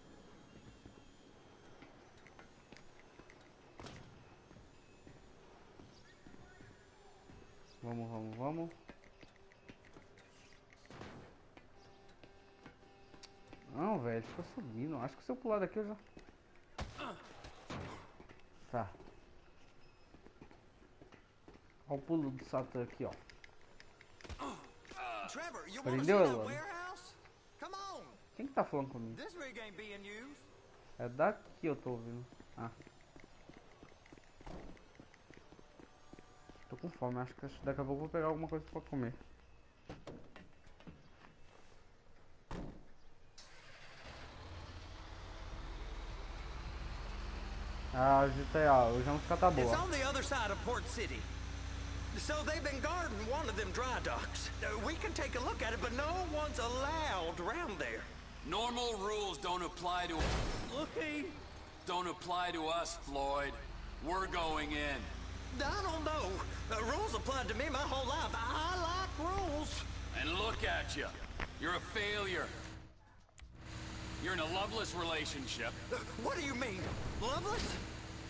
Vamos. Não, velho, fica subindo. Acho que se eu pular daqui eu já... Tá. Olha o pulo do Satã aqui, ó. Prendeu, Elano? Quem que tá falando comigo? É daqui eu tô ouvindo. Ah. Tô com fome, acho que daqui a pouco eu vou pegar alguma coisa pra comer. Ah, GTA, hoje a música tá boa. It's on the other side of Port City. So they've been guarding one of them dry docks. We can take a look at it, but no one's allowed around there. Normal rules don't apply to... Looky. Don't apply to us, Floyd. We're going in. I don't know. Rules applied to me my whole life. I like rules. And look at you. You're a failure. You're in a loveless relationship. What do you mean? Loveless?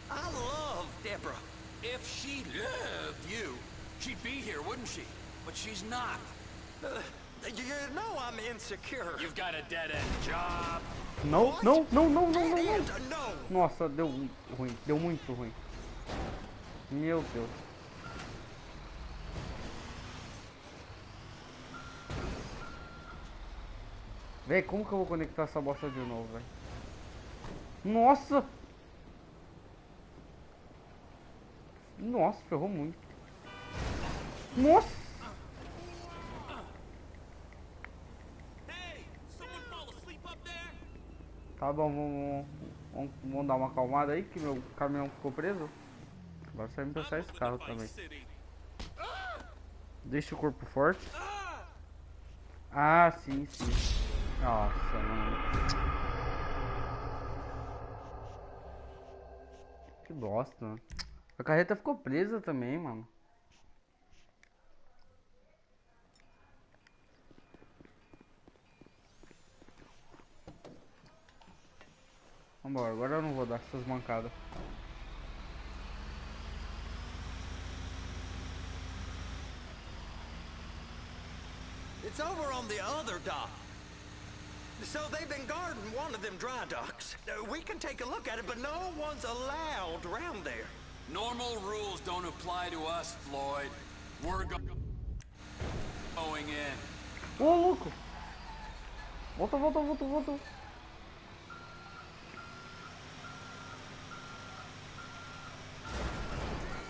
I love Deborah. If she loved you, she'd be here, wouldn't she? But she's not. You know I'm insecure. You've got a dead-end job. Não. Nossa, deu ruim. Deu muito ruim. Meu Deus. Véi, como que eu vou conectar essa bosta de novo, velho? Nossa! Nossa, ferrou muito. Nossa! Tá bom, vamos dar uma acalmada aí, que meu caminhão ficou preso. Agora só me pensar esse carro também. Deixa o corpo forte. Ah, sim. Nossa, mano. Que bosta, mano. A carreta ficou presa também, mano. Vambora, agora eu não vou dar essas mancadas. It's over on the other dock. So they've been guarding one of them dry docks. We can take a look at it, but no one's allowed around there. Normal rules don't apply to us, Floyd. We're going in. Ô, louco! Volta.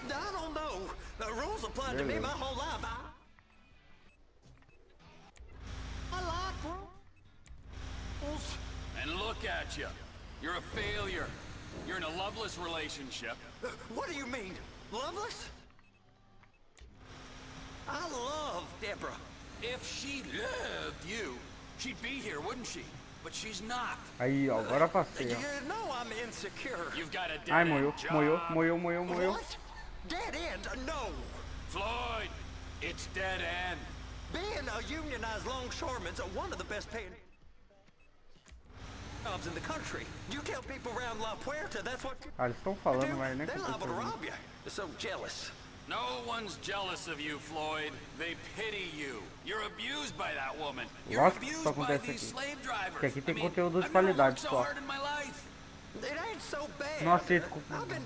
I don't know. The rules applied to me my whole life. I like rules. And look at you. You're a failure. You're in a loveless relationship. What do you mean? Loveless? I love Deborah. If she loved you, she'd be here, wouldn't she? But she's not. Aí, ó, agora passei, ó. You know I'm insecure. You've got a Ai, dead-end job. moiou. What? Dead end? No. Floyd, it's dead end. Being a unionized longshoreman's one of the best paying jobs in the country. You tell people around La Puerta that's what Ah, eles estão falando, mas nem they're liable to aconteceu. rob you. They're so jealous. No one's jealous of you, Floyd. They pity you. You're abused by that woman. You're Lógico que isso abused by acontece these aqui. slave drivers. Porque aqui tem I mean, conteúdo de I've never qualidade worked so só. hard in my life. It ain't so bad. Não aceito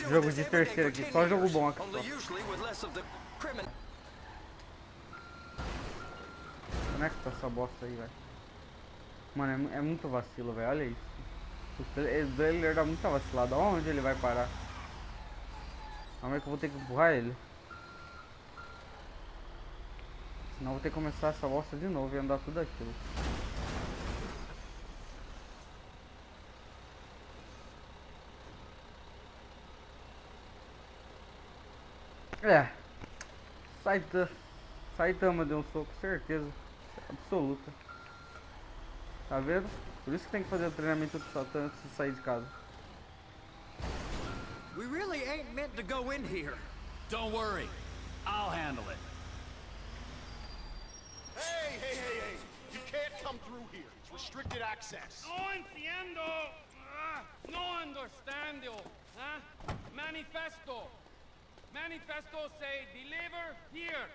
jogo de terceiro aqui, só jogo bom aqui. Only usually with less of the criminal. Conecta essa bosta aí, velho. Mano, é muito vacilo, velho. Olha isso. O trailer dá muita vacilada. Onde ele vai parar? Calma aí que eu vou ter que empurrar ele. Senão vou ter que começar essa bosta de novo e andar tudo aquilo. É. Saitama deu um soco, certeza. Absoluta. Tá vendo? Por isso que tem que fazer o treinamento do Satã antes de sair de casa. We really ain't meant to go in here. Don't worry. I'll handle it. Hey! You can't come through here. It's restricted access. No entiendo. No understando. Huh? Manifesto. Manifesto say deliver here.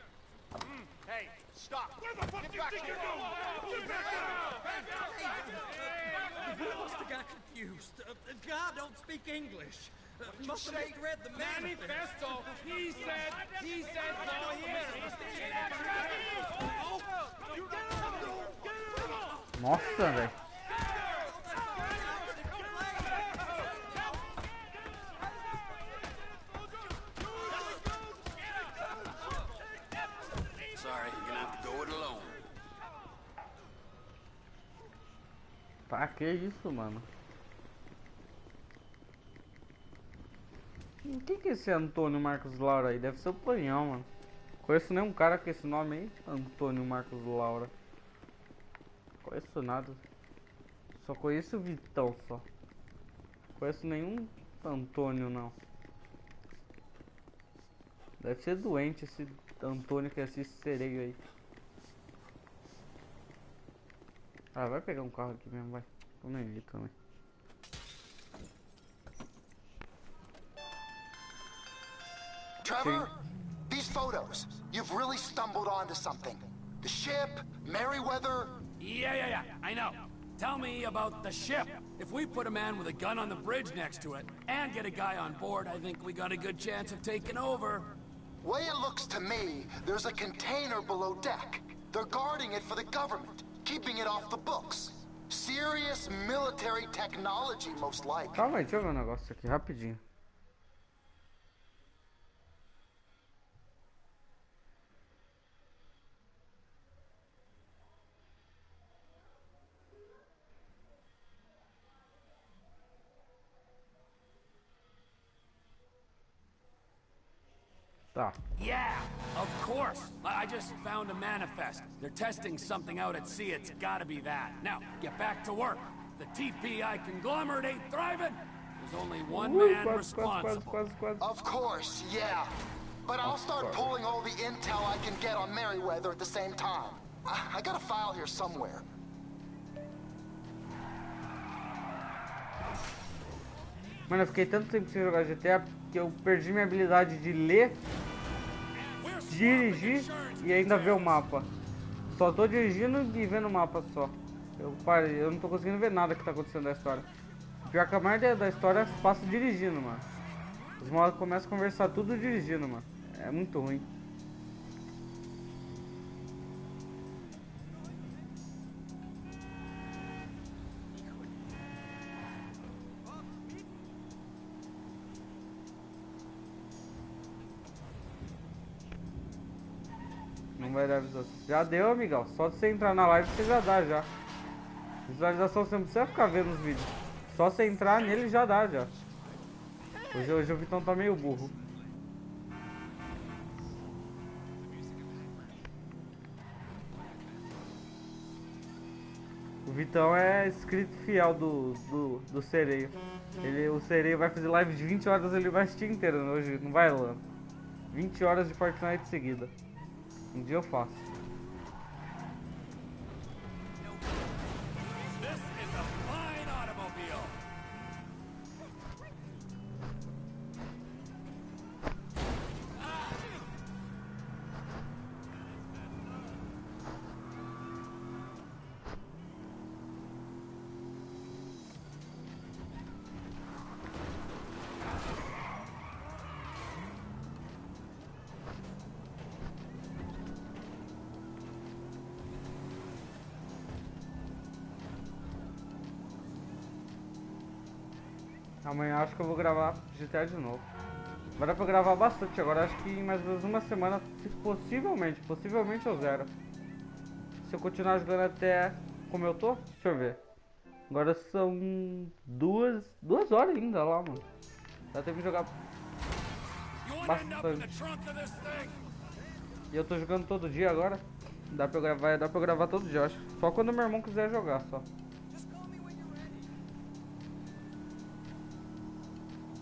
Hey, stop. Where the fuck Get do you back think here. you're going? Get back You must have got confused. God don't speak English. Must have misread the manifesto. He said no here. Nossa, velho. Sorry, you're gonna have to go it alone. Pra que isso, mano? Quem que é esse Antônio Marcos Laura aí? Deve ser o Panhão, mano. Conheço nenhum cara com esse nome aí. Antônio Marcos Laura. Conheço nada. Só conheço o Vitão só. Conheço nenhum Antônio não. Deve ser doente esse Antônio que assiste sereio aí. Ah, vai pegar um carro aqui mesmo, vai. Tô nem aí também. Trevor, these photos, you've really stumbled onto something. The ship, Merryweather. Yeah. I know. Tell me about the ship. If we put a man with a gun on the bridge next to it and get a guy on board, I think we got a good chance of taking over. Way it looks to me, there's a container below deck. They're guarding it for the government, keeping it off the books. Serious military technology, most likely. Calma aí, deixa eu ver um negócio aqui rapidinho. Tá. Yeah, of course. I just found a manifest. They're testing something out at sea. It's gotta be that. Now, get back to work. The TPI conglomerate ain't thriving. There's only one man responsible. Of course, yeah. But I'll start pulling all the intel I can get on Merryweather at the same time. I got a file here somewhere. Mano, eu fiquei tanto tempo sem jogar GTA que eu perdi minha habilidade de ler, dirigir e ainda ver o mapa. Só tô dirigindo e vendo o mapa só. Eu não tô conseguindo ver nada que tá acontecendo da história. Pior que a maioria da história passa dirigindo, mano. Os malucos começam a conversar tudo dirigindo, mano. É muito ruim. Não vai dar visualização. Já deu, amigão. Só de você entrar na live você já dá já. Visualização você não precisa ficar vendo os vídeos. Só você entrar nele já dá já. Hoje o Vitão tá meio burro. O Vitão é inscrito fiel do Sereio. O Sereio vai fazer live de 20 horas, ele vai assistir inteiro hoje, não vai lá. 20 horas de Fortnite seguida. Um dia eu faço. Amanhã acho que eu vou gravar GTA de novo. Vai dar pra gravar bastante agora, acho que em mais ou menos uma semana, possivelmente eu zero. Se eu continuar jogando até como eu tô, deixa eu ver. Agora são duas horas ainda lá, mano. Dá tempo de jogar bastante. E eu tô jogando todo dia agora. Dá pra eu gravar todo dia, eu acho. Só quando meu irmão quiser jogar, só.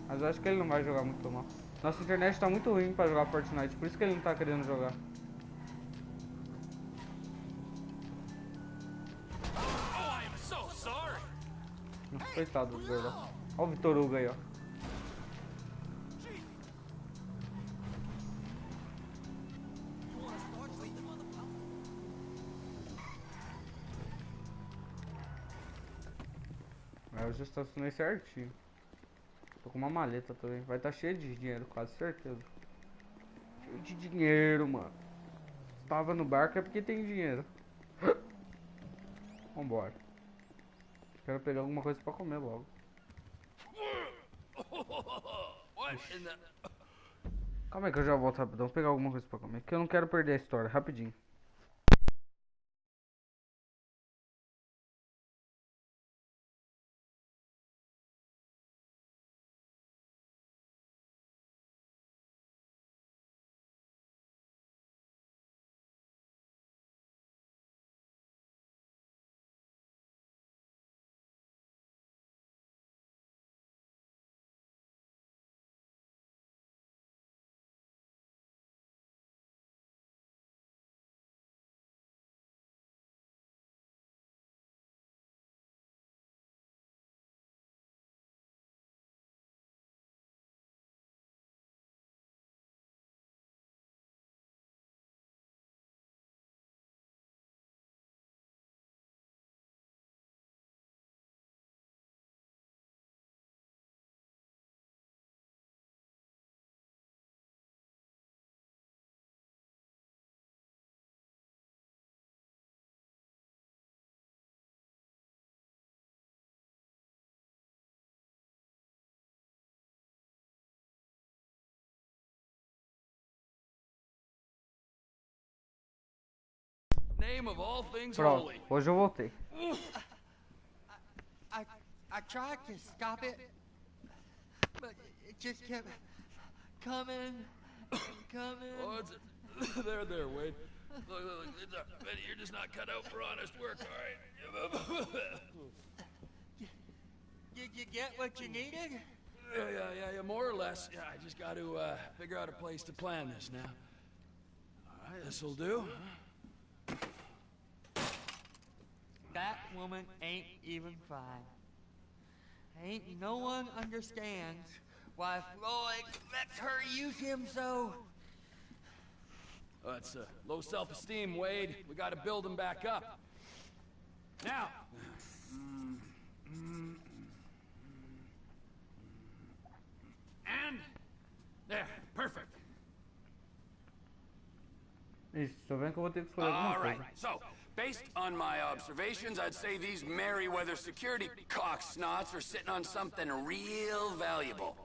Mas eu acho que ele não vai jogar muito mal. Nossa internet tá muito ruim pra jogar Fortnite, por isso que ele não tá querendo jogar. Nossa, coitado do Verdão. Olha o Vitor Hugo aí, ó. Eu já estacionei certinho. Tô com uma maleta também. Vai estar cheio de dinheiro, quase certeza. Cheio de dinheiro, mano. Se tava no barco é porque tem dinheiro. Vambora. Quero pegar alguma coisa pra comer logo. Calma aí que eu já volto rapidão. Vou pegar alguma coisa pra comer. Que eu não quero perder a história. Rapidinho. Pronto, hoje eu voltei. I tried to stop it, but it just kept coming and coming. Oh, there, Wade. Look, you're just not cut out for honest work, all right? Did you get what you needed? Yeah, more or less. Yeah, I just got to figure out a place to plan this now. All right, this'll do. That woman ain't even fine. Ain't no one understands why Floyd lets her use him so. It's low self-esteem, Wade. We gotta build him back up. Now. And there, perfect. Isso, tô vendo que eu vou ter que escolher alguma coisa. All right, so based on my observations, I'd say these Merryweather security cocksnots are sitting on something real valuable.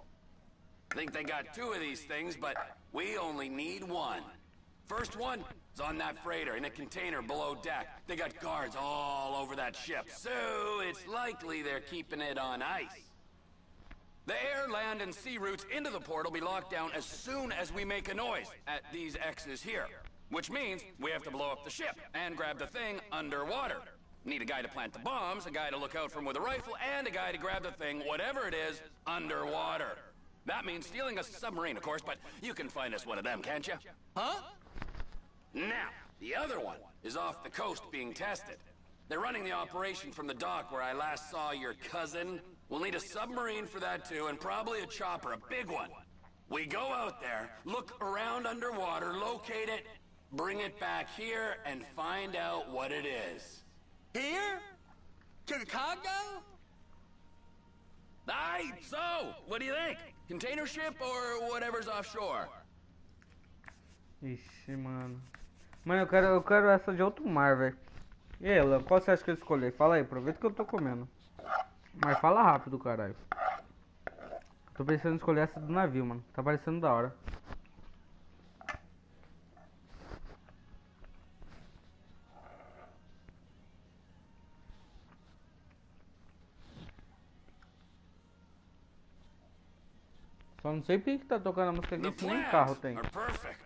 I think they got 2 of these things, but we only need 1. First one is on that freighter in a container below deck. They got guards all over that ship, so it's likely they're keeping it on ice. The air, land, and sea routes into the port will be locked down as soon as we make a noise at these X's here. Which means we have to blow up the ship and grab the thing underwater. Need a guy to plant the bombs, a guy to look out for them with a rifle, and a guy to grab the thing, whatever it is, underwater. That means stealing a submarine, of course, but you can find us one of them, can't you? Huh? Now, the other one is off the coast being tested. They're running the operation from the dock where I last saw your cousin. We'll need a submarine for that too, and probably a chopper, a big one. We go out there, look around underwater, locate it, bring it back here, and find out what it is. Here? To the Congo? Aye, so, what do you think? Container ship or whatever's offshore? Ixi, mano. Mano, eu quero essa de outro mar, velho. E aí, Léo, qual você acha que eu escolhi? Fala aí, aproveita que eu tô comendo. Mas fala rápido, caralho. Tô pensando em escolher essa do navio, mano. Tá parecendo da hora. Só não sei porque que tá tocando a música aqui, se nem carro tem. Perfect.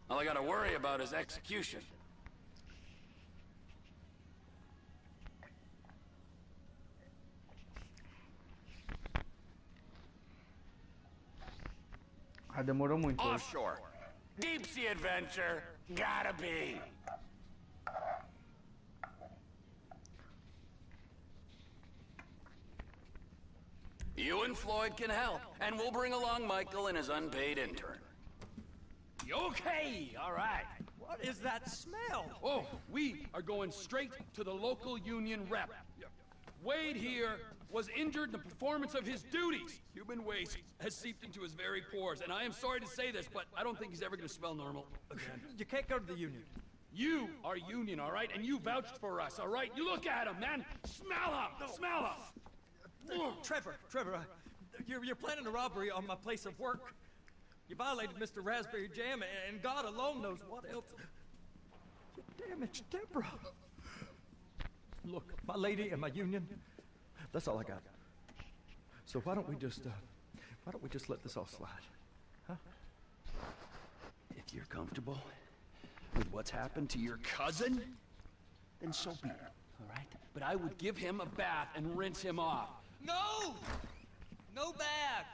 All I gotta worry about is execution. Ah, demorou muito. Offshore. Deep sea adventure. Gotta be. You and Floyd can help, and we'll bring along Michael and his unpaid intern. Okay, all right. What is that smell? Oh, we are going straight to the local union rep. Wade here was injured in the performance of his duties. Human waste has seeped into his very pores, and I am sorry to say this, but I don't think he's ever going to smell normal again. You can't go to the union. You are union, all right? And you vouched for us, all right? You look at him, man. Smell him. No. Smell him. Trevor, you're planning a robbery on my place of work. You violated Mr. Raspberry Jam, and God alone knows what else. You damaged Deborah. Look, my lady and my union, that's all I got. So why don't we just let this all slide, huh? If you're comfortable with what's happened to your cousin, then so be it, all right? But I would give him a bath and rinse him off. No! No bath!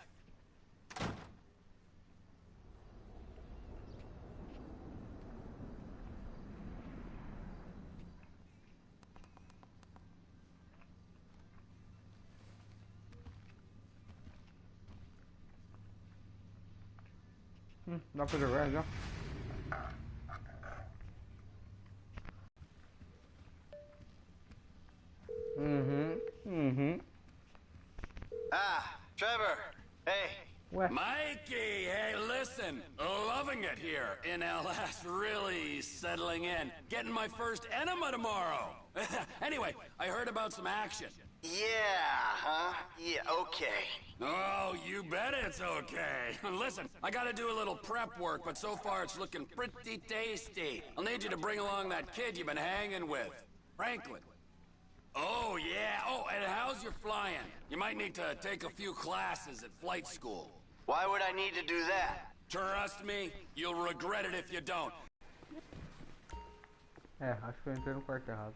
Dá pra jogar já? Ah, Trevor. Hey. What? Mikey, hey, listen. Loving it here in LS. Really settling in. Getting my first enema tomorrow. Anyway, I heard about some action. Yeah, huh? Yeah, okay. Oh, you bet it's okay. Listen, I gotta do a little prep work, but so far it's looking pretty tasty. I'll need you to bring along that kid you've been hanging with, Franklin. Oh, yeah. Oh, and how's your flying? You might need to take a few classes at flight school. Why would I need to do that? Trust me, you'll regret it if you don't. Acho que eu entrei no quarto errado.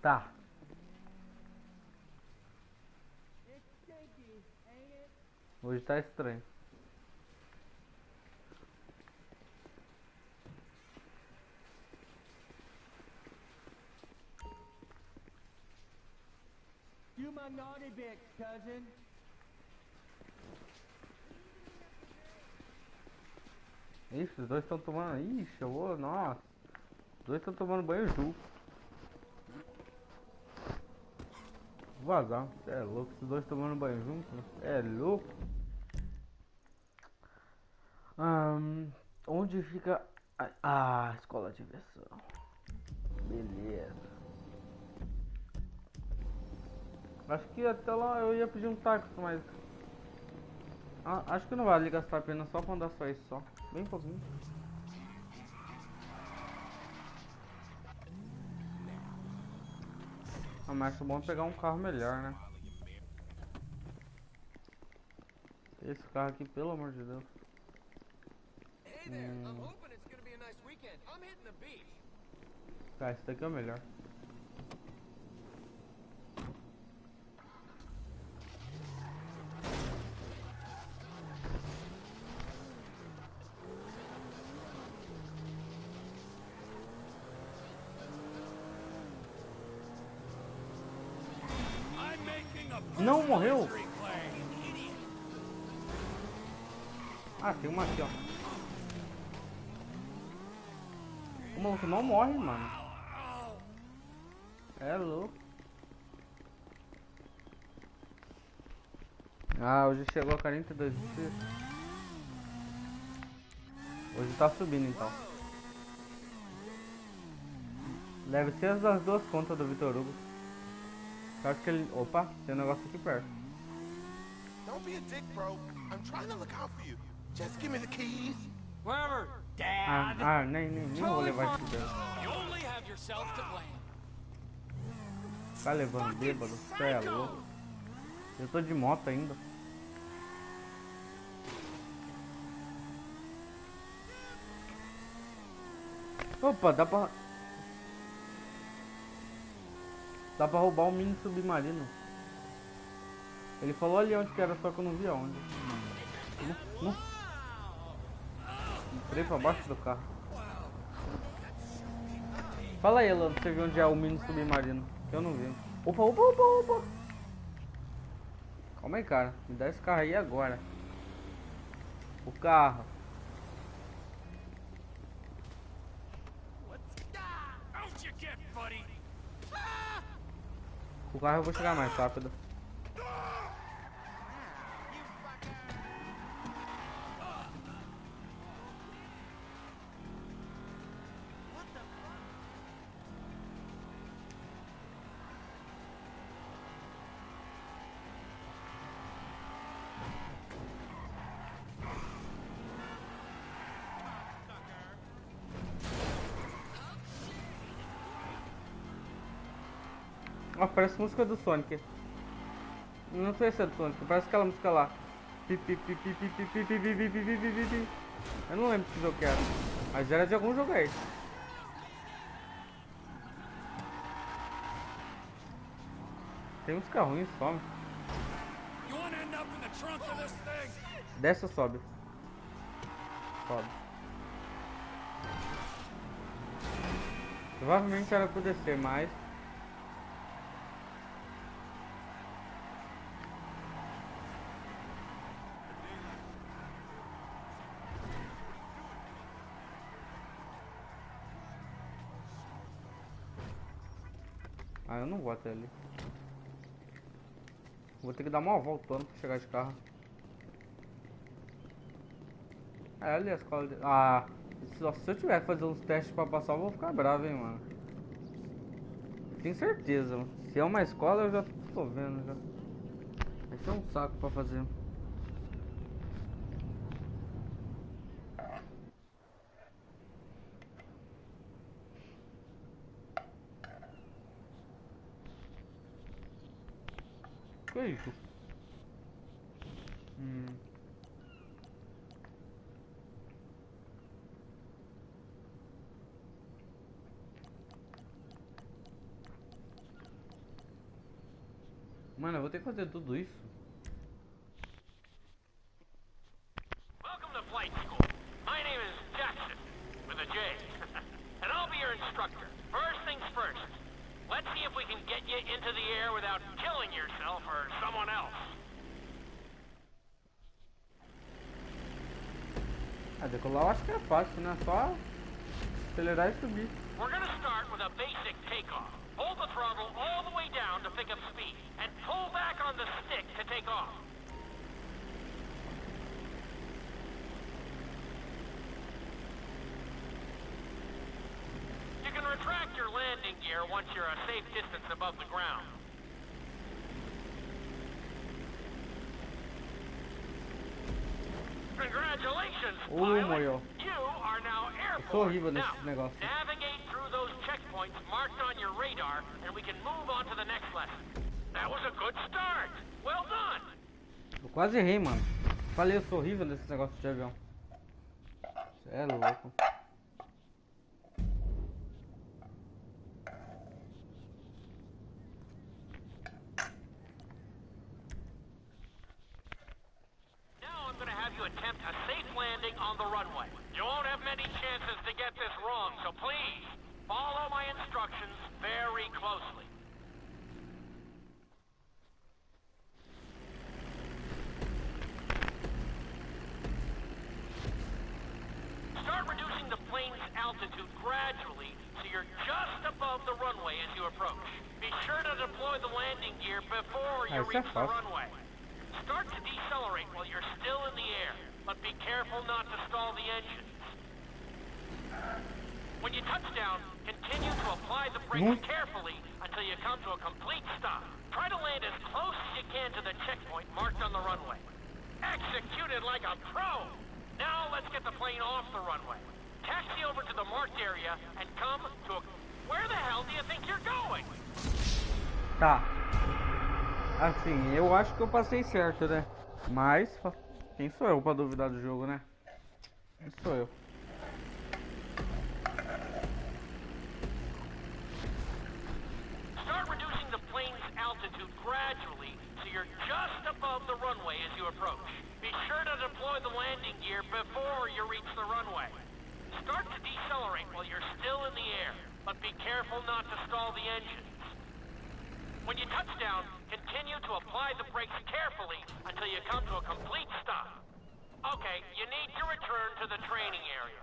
Tá. Hoje tá estranho. Do my naughty bit, cousin. Ixi, os dois estão tomando. Ixi, eu vou. Nossa. Os dois estão tomando banho junto. Vou vazar. Cê é louco. Esses dois tomando banho junto. É louco. Onde fica a escola de diversão? Beleza. Acho que até lá eu ia pedir um táxi, mas acho que não vale gastar a pena só pra andar só isso só. Bem pouquinho. Mas acho bom pegar um carro melhor, né? Esse carro aqui, pelo amor de Deus. Tá, esse daqui é o melhor. Não morreu? Ah, tem uma aqui, ó. O maluco não morre, mano. É louco. Ah, hoje chegou a 42 dias. Hoje tá subindo então. Deve ser as duas contas do Vitor Hugo. Eu acho que ele... Opa, tem um negócio aqui perto. Don't be a dick, bro. I'm trying to look out for you. Just give me the keys. Wherever, Dad. Nem vou levar isso dentro. You only have yourself to blame. Tá levando bêbado? Você é louco. Eu tô de moto ainda. Opa, dá pra roubar um mini submarino. Ele falou ali onde que era, só que eu não vi aonde. Entrei pra baixo do carro. Fala aí, Elano, você viu onde é o mini submarino? Eu não vi. Opa. Calma aí, cara. Me dá esse carro aí agora. O carro. O carro eu vou chegar mais rápido. Ó, parece música do Sonic. Não sei se é do Sonic, parece aquela música lá. Eu não lembro que jogo que era, mas era de algum jogo aí. Tem música ruim, some. Desce ou sobe? Sobe. Provavelmente era pro descer, mas... Ah, eu não vou até ali. Vou ter que dar uma voltona pra chegar de carro. É ali a escola de... Ah, se eu tiver que fazer uns testes pra passar, eu vou ficar bravo, hein, mano. Tenho certeza, mano. Se é uma escola, eu já tô vendo, já. Vai ser um saco pra fazer. Que é isso? Mano, eu vou ter que fazer tudo isso. Welcome to flight school. My name is Jackson, with a J. And I'll be your instructor. First things first. Let's see if we can get you into the air without killing yourself or someone else. Ah, decolar eu acho que é fácil, né? Só acelerar e subir. We're gonna start with a basic takeoff. Hold the throttle all the way down to pick up speed, and pull back on the stick to take off. You can retract your landing gear once you're a safe distance above the ground. Congratulations, pilot! You are now airborne. Now, navigate through those checkpoints marked on your radar, and we can move on to the next lesson. That was a good start. Well done. Eu quase errei, mano. Falei, eu sou horrível nesse negócio de avião. Cê é louco. Attempt a safe landing on the runway. You won't have many chances to get this wrong, so please follow my instructions very closely. Start reducing the plane's altitude gradually so you're just above the runway as you approach. Be sure to deploy the landing gear before you reach the runway. Start to decelerate while you're still in the air, but be careful not to stall the engines. When you touch down, continue to apply the brakes carefully until you come to a complete stop. Try to land as close as you can to the checkpoint marked on the runway. Executed like a pro! Now let's get the plane off the runway. Taxi over to the marked area and come to a... Where the hell do you think you're going? Tá. Assim, eu acho que eu passei certo, né? Mas, quem sou eu pra duvidar do jogo, né? Quem sou eu? Start reducing the plane's altitude gradually so you're just above the runway as you approach. Be sure to deploy the landing gear before you reach the runway. Start to decelerate while you're still in the air, but be careful not to stall the engines. When you touch down, continue to apply the brakes carefully until you come to a complete stop. Okay, you need to return to the training area.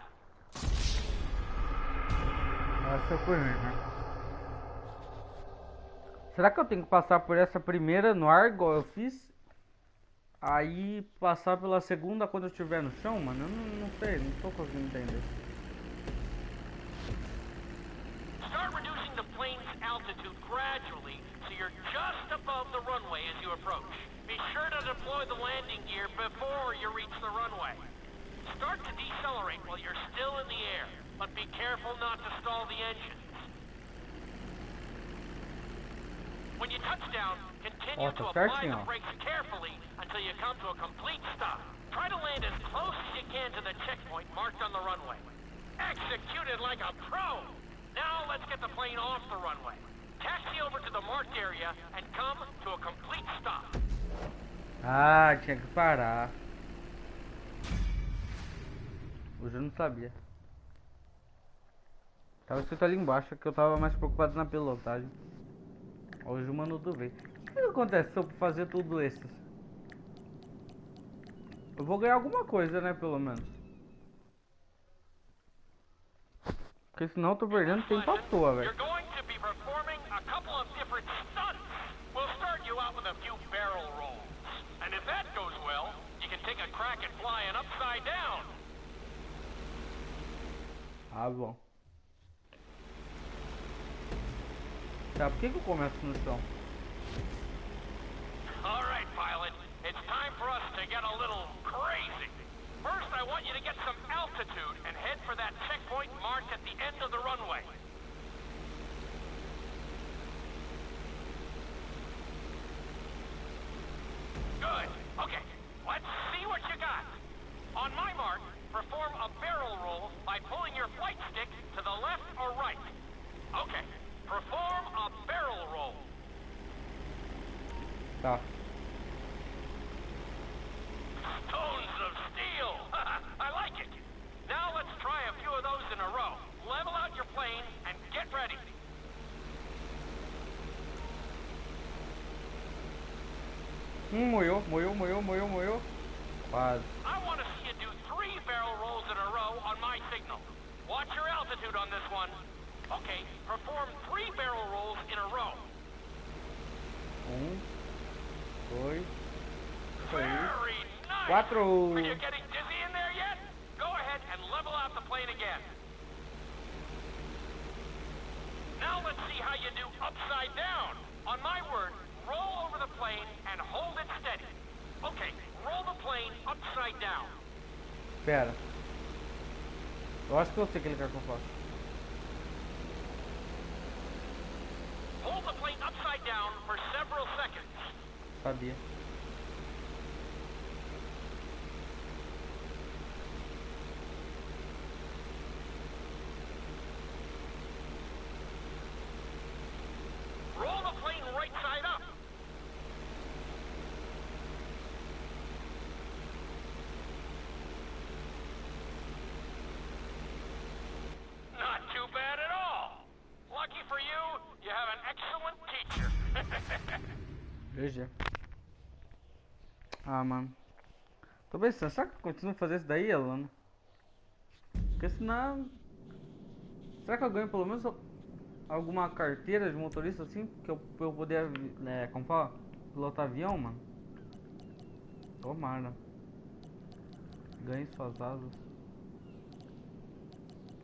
Essa foi ruim, né? Será que eu tenho que passar por essa primeira no ar, igual eu fiz? Aí passar pela segunda quando eu estiver no chão, mano? Eu não sei, não tô conseguindo entender. Start reducing the plane's altitude gradually so you're just above the runway as you approach. Be sure to deploy the landing gear before you reach the runway. Start to decelerate while you're still in the air, but be careful not to stall the engines. When you touch down, continue to apply the brakes carefully until you come to a complete stop. Try to land as close as you can to the checkpoint marked on the runway. Executed like a pro! Now let's get the plane off the runway. Taxi over to the marked area and come to a complete stop. Ah, tinha que parar. Hoje eu não sabia. Tava escrito ali embaixo que eu tava mais preocupado na pilotagem. Hoje o mano do veio. O que acontece se eu fazer tudo isso? Eu vou ganhar alguma coisa, né, pelo menos. Porque senão eu tô perdendo tempo à toa, velho. Ah, bom. Tá, por que eu começo no chão? Alright, pilot. It's time for us to get a little crazy. First, I want you to get some altitude and head for that checkpoint marked at the end of the runway. Good. Okay, let's see what you got. On my mark, perform a barrel roll by pulling your flight stick to the left or right. Okay, perform a barrel roll. Tá. Stones of steel! I like it! Now let's try a few of those in a row. Level out your plane and get ready. Moiou. Quase. I want to see you do 3 barrel rolls in a row on my signal. Watch your altitude on this one. Okay, perform 3 barrel rolls in a row. 1, 2, 3, Very nice! 4. Are you getting dizzy in there yet? Go ahead and level out the plane again. Now let's see how you do upside down. On my word, roll over the plane and hold it steady. Okay, roll the plane upside down. Pera. Eu acho que eu sei o que ele quer que eu faça. Hold the plane upside down for several seconds. Sabia. Roll the plane right side up. Not too bad at all. Lucky for you, you have an excellent teacher. Veja. Ah, mano. Tô pensando, será que eu continuo a fazer isso daí, Alana? Porque senão... Será que eu ganho pelo menos alguma carteira de motorista assim? Que eu poder, como fala? Pilotar avião, mano? Tomara. Ganhe suas asas.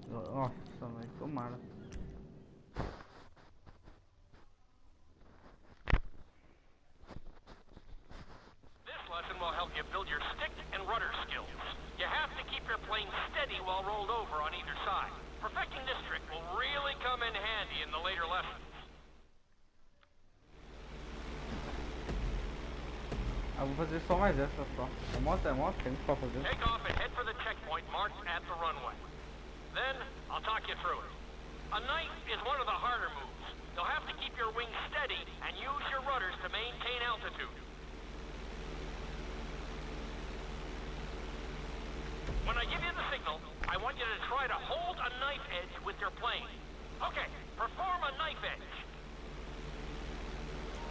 Nossa, velho, tomara. This lesson will help you build your stick and rudder skills. You have to keep your plane steady while rolled over on either side. Perfecting this trick will really come in handy in the later lessons. Eu vou fazer só mais essa só. É moto, tem que só fazer. Take off and head for the checkpoint marked at the runway. Then, I'll talk you through it. A knife is one of the harder moves. You'll have to keep your wings steady and use your rudders to maintain altitude. When I give you the signal, I want you to try to hold a knife edge with your plane. Okay, perform a knife edge.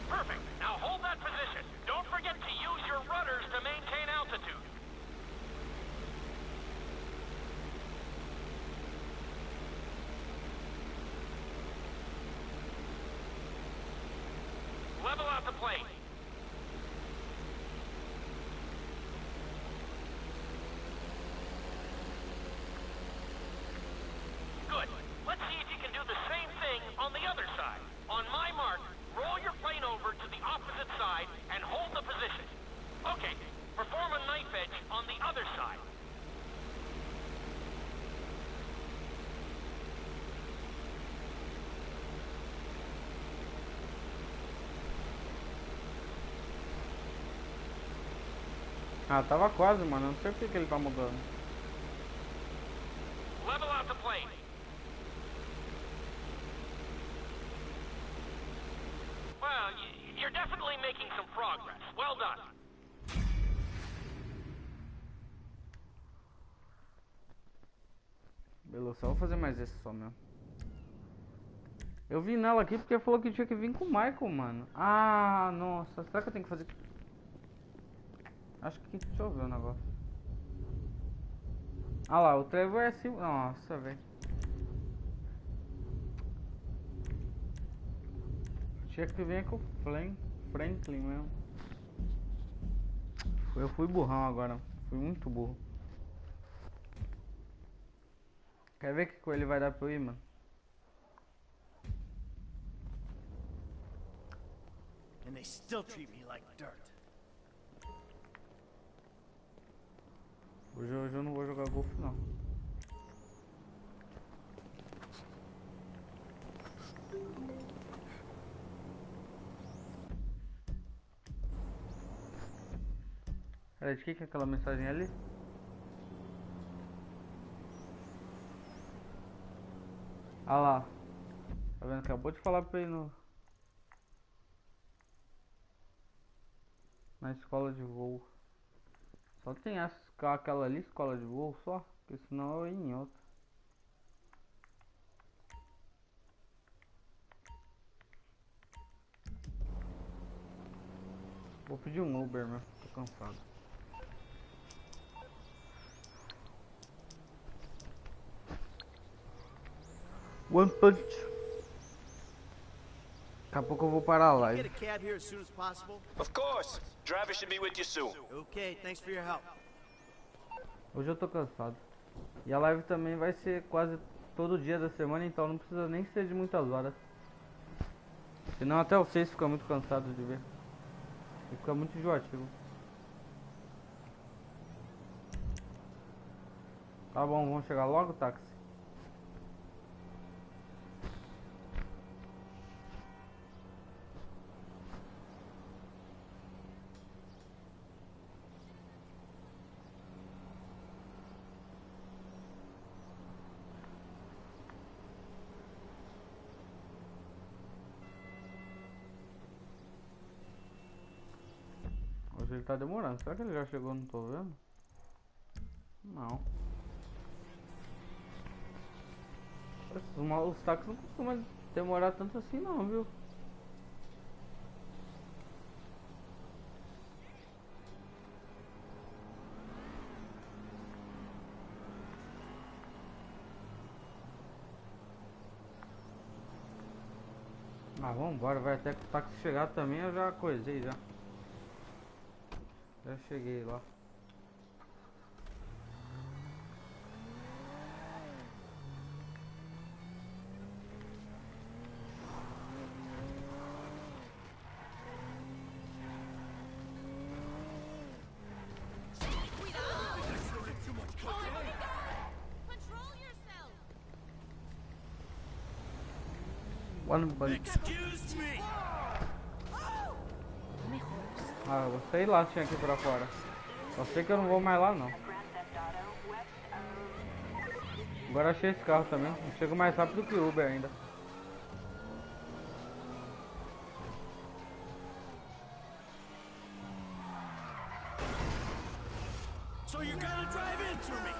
Perfect. Now hold that position. Don't forget to use your rudders to maintain altitude. Level out the plane. Good. Let's see if you can do the same thing on the other side. On my mark, roll your plane over to the opposite side and hold the position. Okay, perform a knife edge on the other side. Ah, tava quase, mano. Eu não sei porque que ele tá mudando. Level out the plane. Well, you're definitely making some progress. Well done. Beleza, só vou fazer mais esse só mesmo. Eu vim nela aqui porque falou que tinha que vir com o Michael, mano. Ah, nossa. Será que eu tenho que fazer... Acho que... Deixa eu ver o negócio. Ah lá, o Trevor é assim... Nossa, velho. Tinha que vir com o Franklin mesmo. Eu fui burrão agora. Fui muito burro. Quer ver que ele vai dar pra eu ir, mano? And they still treat me like dirt. Hoje eu não vou jogar golfe não. Peraí, de que é aquela mensagem ali? Ah lá. Tá vendo? Acabou de falar pra ir na escola de voo. Só tem aquela ali, escola de voo só, porque senão eu ia em outra. Vou pedir um Uber, meu, tô cansado. One Punch. Daqui a pouco eu vou parar a live. Get a cab here as soon as possible? Of course. Driver should be with you soon. Okay, thanks for your help. Hoje eu tô cansado. E a live também vai ser quase todo dia da semana, então não precisa nem ser de muitas horas. Senão até vocês ficam muito cansados de ver. E fica muito enjoativo. Tá bom, vamos chegar logo, táxi? Hoje ele tá demorando. Será que ele já chegou? Não tô vendo. Não. Os táxis não costumam demorar tanto assim não, viu? Ah, vambora, vai até que o táxi chegar também, eu já coisei já. Já cheguei lá. One bunch. Ah, eu sei lá se tinha aqui pra fora. Só sei que eu não vou mais lá não. Agora achei esse carro também. Eu chego mais rápido que o Uber ainda. So you're gonna drive into me?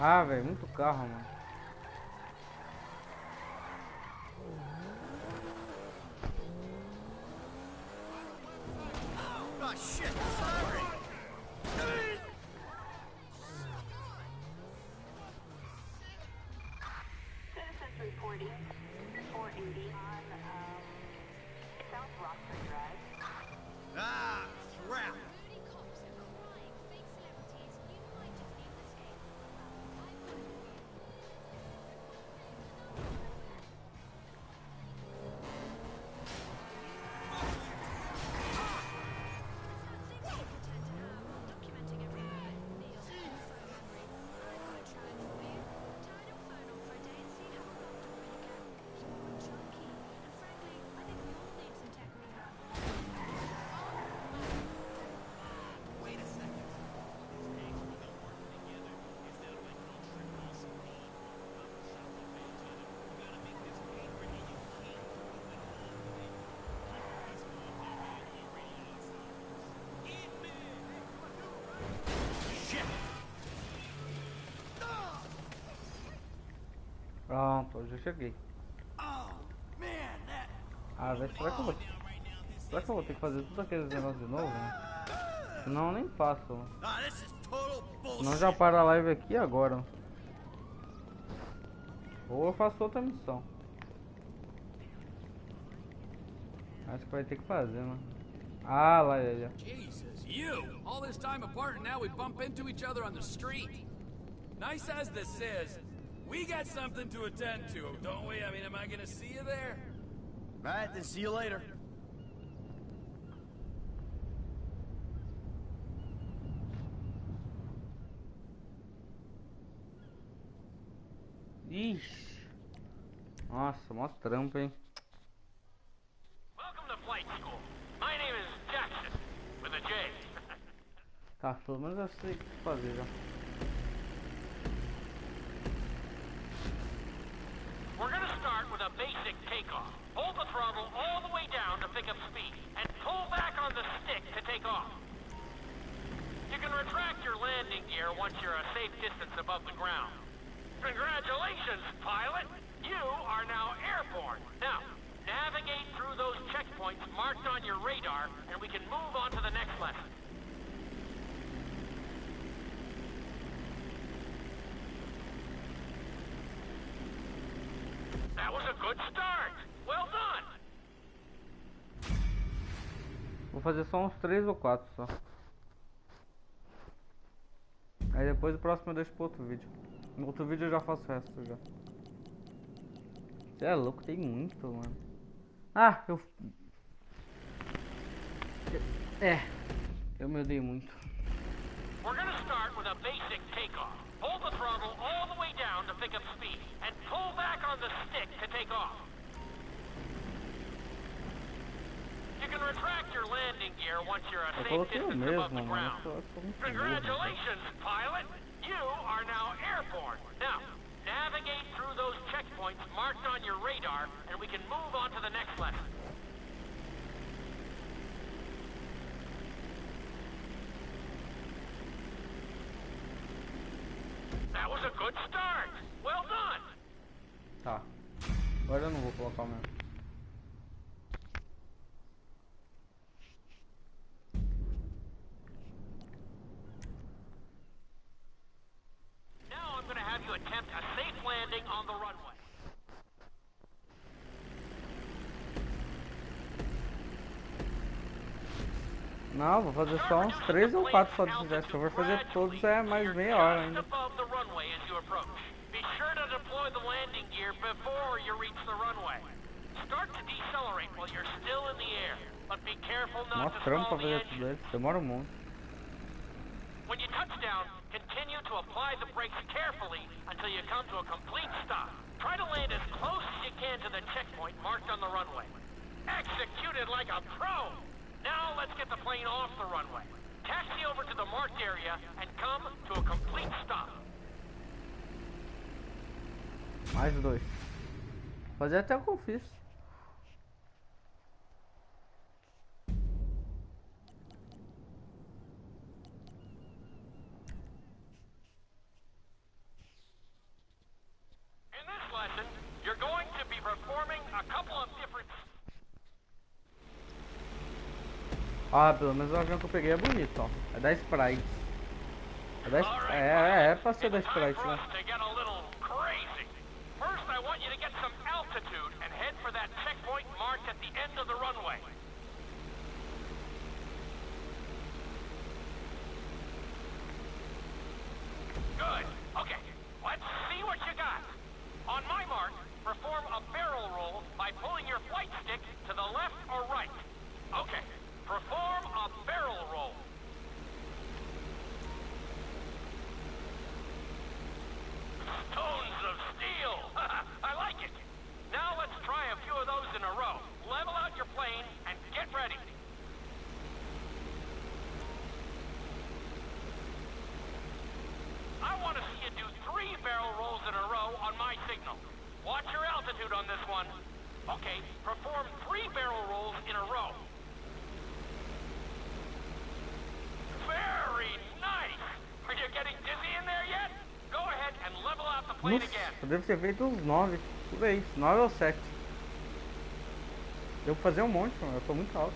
Ah, velho, muito carro, mano. Oh shit, sorry. Citizens reporting 480 on South Rockford Drive. Ah, crap. Pronto, eu já cheguei. Ah, velho, será que eu vou ter que fazer tudo aqueles negócios de novo, né? Senão eu nem faço, mano. Senão já para a live aqui agora. Ou eu faço outra missão. Acho que vai ter que fazer, mano. Ah, lá ele. Jesus, you! All this time apart and now we bump into each other on the street. Nice as this is, we got something to attend to, don't we? I mean, am I gonna see you there? Alright, then see you later. Ixi. Nossa, mó trampo, hein? Welcome to flight school. My name is Jackson, with a J. Tá, pelo menos eu sei o que fazer já. We're gonna start with a basic takeoff. Hold the throttle all the way down to pick up speed, and pull back on the stick to take off. You can retract your landing gear once you're a safe distance above the ground. Congratulations, pilot! You are now airborne. Now, navigate through those checkpoints marked on your radar, and we can move on to the next lesson. That was a good start. Well done. Vou fazer só uns 3 ou 4 só. Aí depois o próximo eu deixo pro outro vídeo. No outro vídeo eu já faço o resto já. Você é louco, tem muito, mano. Ah, eu me odeio muito. We're gonna start with a basic takeoff. Hold the throttle all the way down to pick up speed, and pull back on the stick to take off. You can retract your landing gear once you're a safe distance above the ground. Congratulations, pilot! You are now airborne. Now, navigate through those checkpoints marked on your radar, and we can move on to the next lesson. That was a good start. Well done. Tá. Agora eu não vou colocar o meu. Now I'm going to have you attempt a safe down the runway. Não, vou fazer só uns 3 ou 4 só desse teste. Se eu for fazer todos é mais meia hora ainda. Above the runway as you approach. Be sure to deploy the landing gear before you reach the runway. Start to decelerate while you're still in the air, but be careful not to stall the engine. Demora um monte. When you touch down, continue to apply the brakes carefully until you come to a complete stop. Try to land as close as you can to the checkpoint marked on the runway. Executed like a pro! Now let's get the plane off the runway. Taxi over to the marked area and come to a complete stop. Mais 2. Fazer até o que eu fiz. In this lesson, you're going to be performing a couple of different... Ah, pelo menos o avião que eu peguei é bonito, ó. É da Sprite. É pra ser da Sprite, né? First, I want you to get some altitude and head for that checkpoint marked at the end of the runway. Good. Okay, let's see what you got. On my mark, perform a barrel roll by pulling your flight stick to the left or right. Okay, perform a barrel roll. Stones of steel! I like it! Now let's try a few of those in a row. Level out your plane and get ready. I want to see you do 3 barrel rolls in a row on my signal. Watch your altitude on this one. Okay, perform 3 barrel rolls in a row. Very nice! Are you getting dizzy in there yet? Go ahead and level out the plane again. Eu devo ter feito uns 9, por aí, 9 ou 7. Devo fazer um monte, mano. Eu tô muito alto.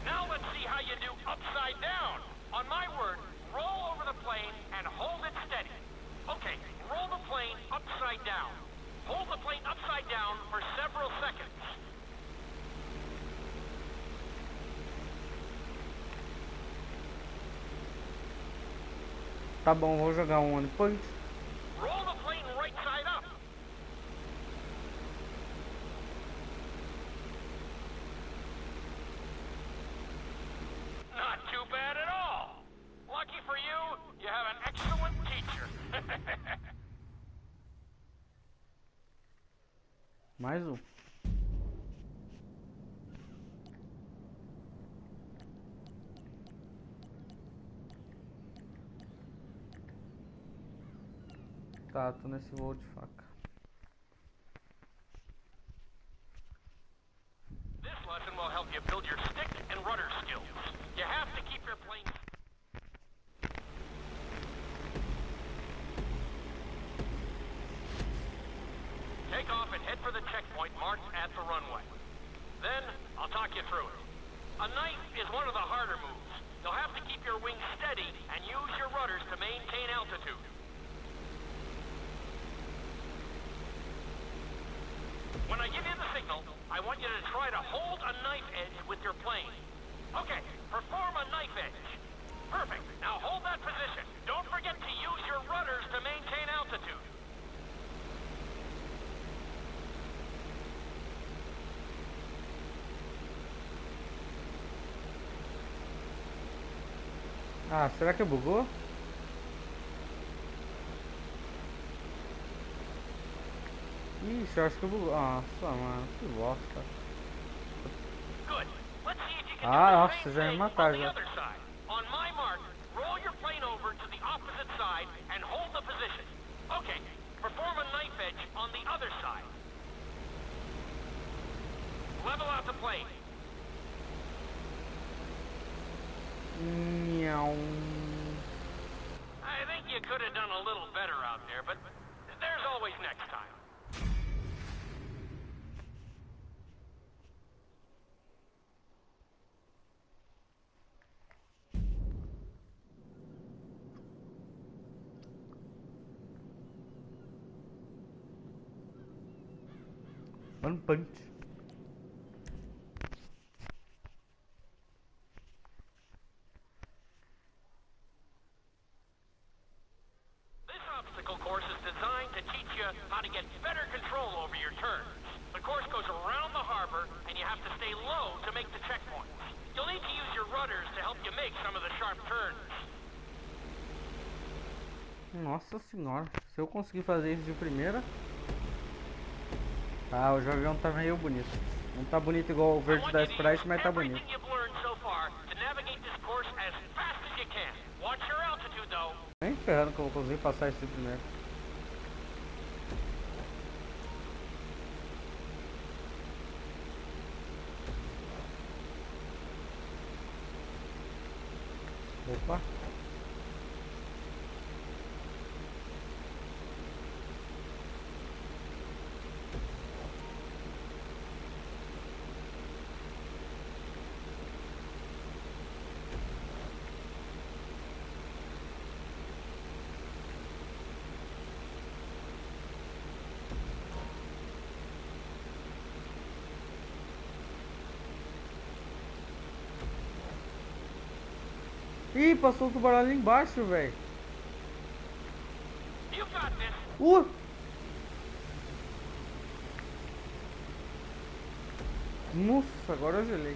Now let's see how you do upside down. On my word, roll over the plane and hold it steady. Okay, roll the plane upside down. Hold the plane upside down for several seconds. Tá bom, vou jogar um depois. Roll the plane right side up. Not too bad at all. Lucky for you, you have an excellent teacher. Mais um. Tá, tô nesse voo de faca. This lesson will help you build your stick and rudder skills. You have to keep your plane... Take off and head for the checkpoint marked at the runway. Then, I'll talk you through it. A knife is one of the harder moves. You'll have to keep your wings steady and use your rudders to maintain altitude. When I give you the signal, I want you to try to hold a knife edge with your plane. Okay, perform a knife edge. Perfect. Now hold that position. Don't forget to use your rudders to maintain altitude. Ah, será que bugou? Ixi, eu acho que bugou. Nossa, mano, que bosta. Ah, nossa, já ia me matar já. On my mark, roll your plane over to the opposite side and hold the position. Okay, perform a knife edge on the other side. Level out the plane. I think you could have done a little better out there, but there's always next time. One punch. This obstacle course is designed to teach you how to get better control over your turns. The course goes around the harbor, and you have to stay low to make the checkpoints. You'll need to use your rudders to help you make some of the sharp turns. Nossa senhora, se eu conseguir fazer isso de primeira... Ah, o avião tá meio bonito. Não tá bonito igual o verde da Sprite, mas tá bonito. Nem ferrando que eu vou conseguir passar isso de primeiro. Opa. Ih, passou o tubarão ali embaixo, velho. Nossa, agora eu gelei.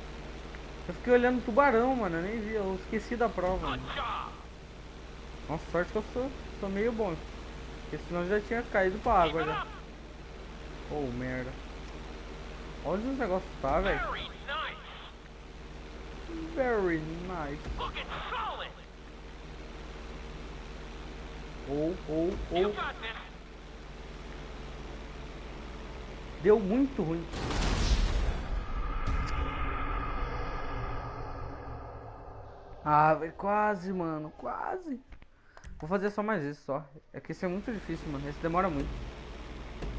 Eu fiquei olhando o tubarão, mano. Eu nem vi, eu esqueci da prova. Mano. Nossa, sorte que eu sou meio bom. Porque senão eu já tinha caído pra água já. Oh, merda. Olha onde os negócios tá, velho. Very nice. Oh. Deu muito ruim. Ah, velho, quase, mano, quase. Vou fazer só mais isso, só. É que esse é muito difícil, mano. Esse demora muito.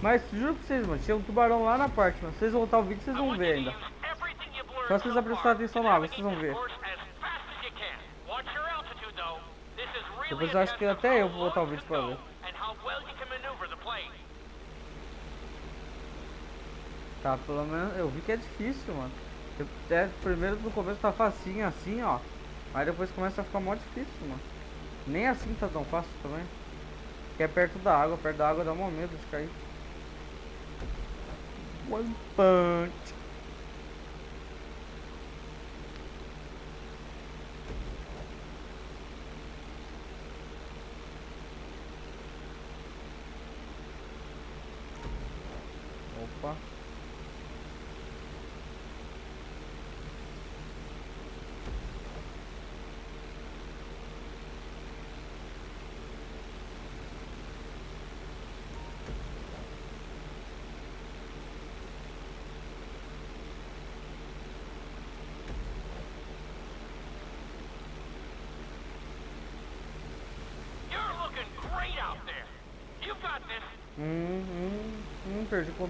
Mas, juro pra vocês, mano, tinha um tubarão lá na parte, mano. Se vocês voltar o vídeo, vocês vão ver ainda. Só se vocês prestarem atenção na água, vocês vão ver. Depois eu acho que até eu vou botar o vídeo pra ver. Tá, pelo menos eu vi que é difícil, mano. Até primeiro no começo tá facinho assim, ó. Aí depois começa a ficar mó difícil, mano. Nem assim tá tão fácil também. Porque é perto da água dá um medo de cair. One punch. Opa.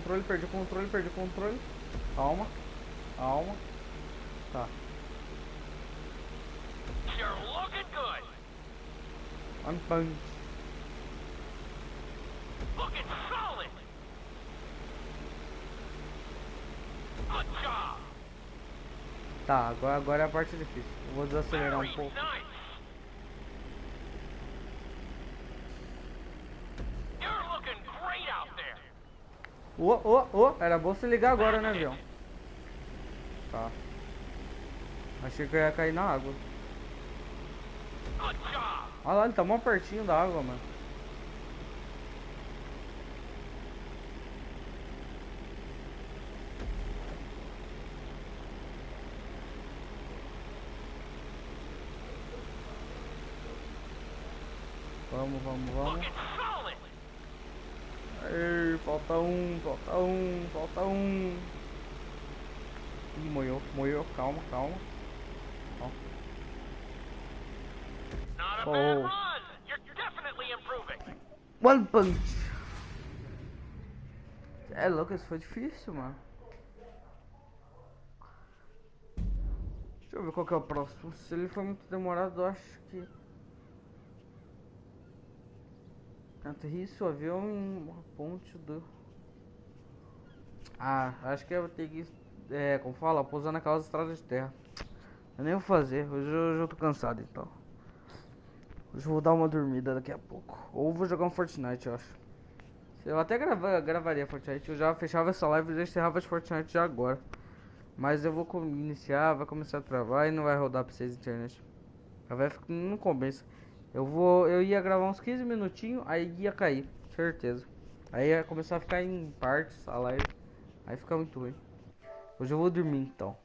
Perdi o controle. Calma. Tá. One punch. Tá, agora é a parte difícil. Eu vou desacelerar um pouco. Era bom se ligar agora, né, avião? Tá. Achei que eu ia cair na água. Olha lá, ele tá mó pertinho da água, mano. Vamos. Ei, falta um. Ih, moiou, calma. Oh. One punch. É louco, isso foi difícil, mano. Deixa eu ver qual que é o próximo. Se ele for muito demorado, eu acho que... Aterrisse o avião em uma ponte do... Ah, acho que eu vou ter que, como fala, pousar naquelas estradas de terra. Eu nem vou fazer, hoje eu tô cansado então. Hoje eu vou dar uma dormida daqui a pouco. Ou vou jogar um Fortnite, eu acho. Eu até gravaria Fortnite, eu já fechava essa live e já encerrava de Fortnite já agora. Mas eu vou iniciar, vai começar a travar e não vai rodar pra vocês a internet. Não compensa. Eu ia gravar uns 15 minutinhos, aí ia cair, certeza. Aí ia começar a ficar em partes a live. Aí fica muito ruim. Hoje eu vou dormir então.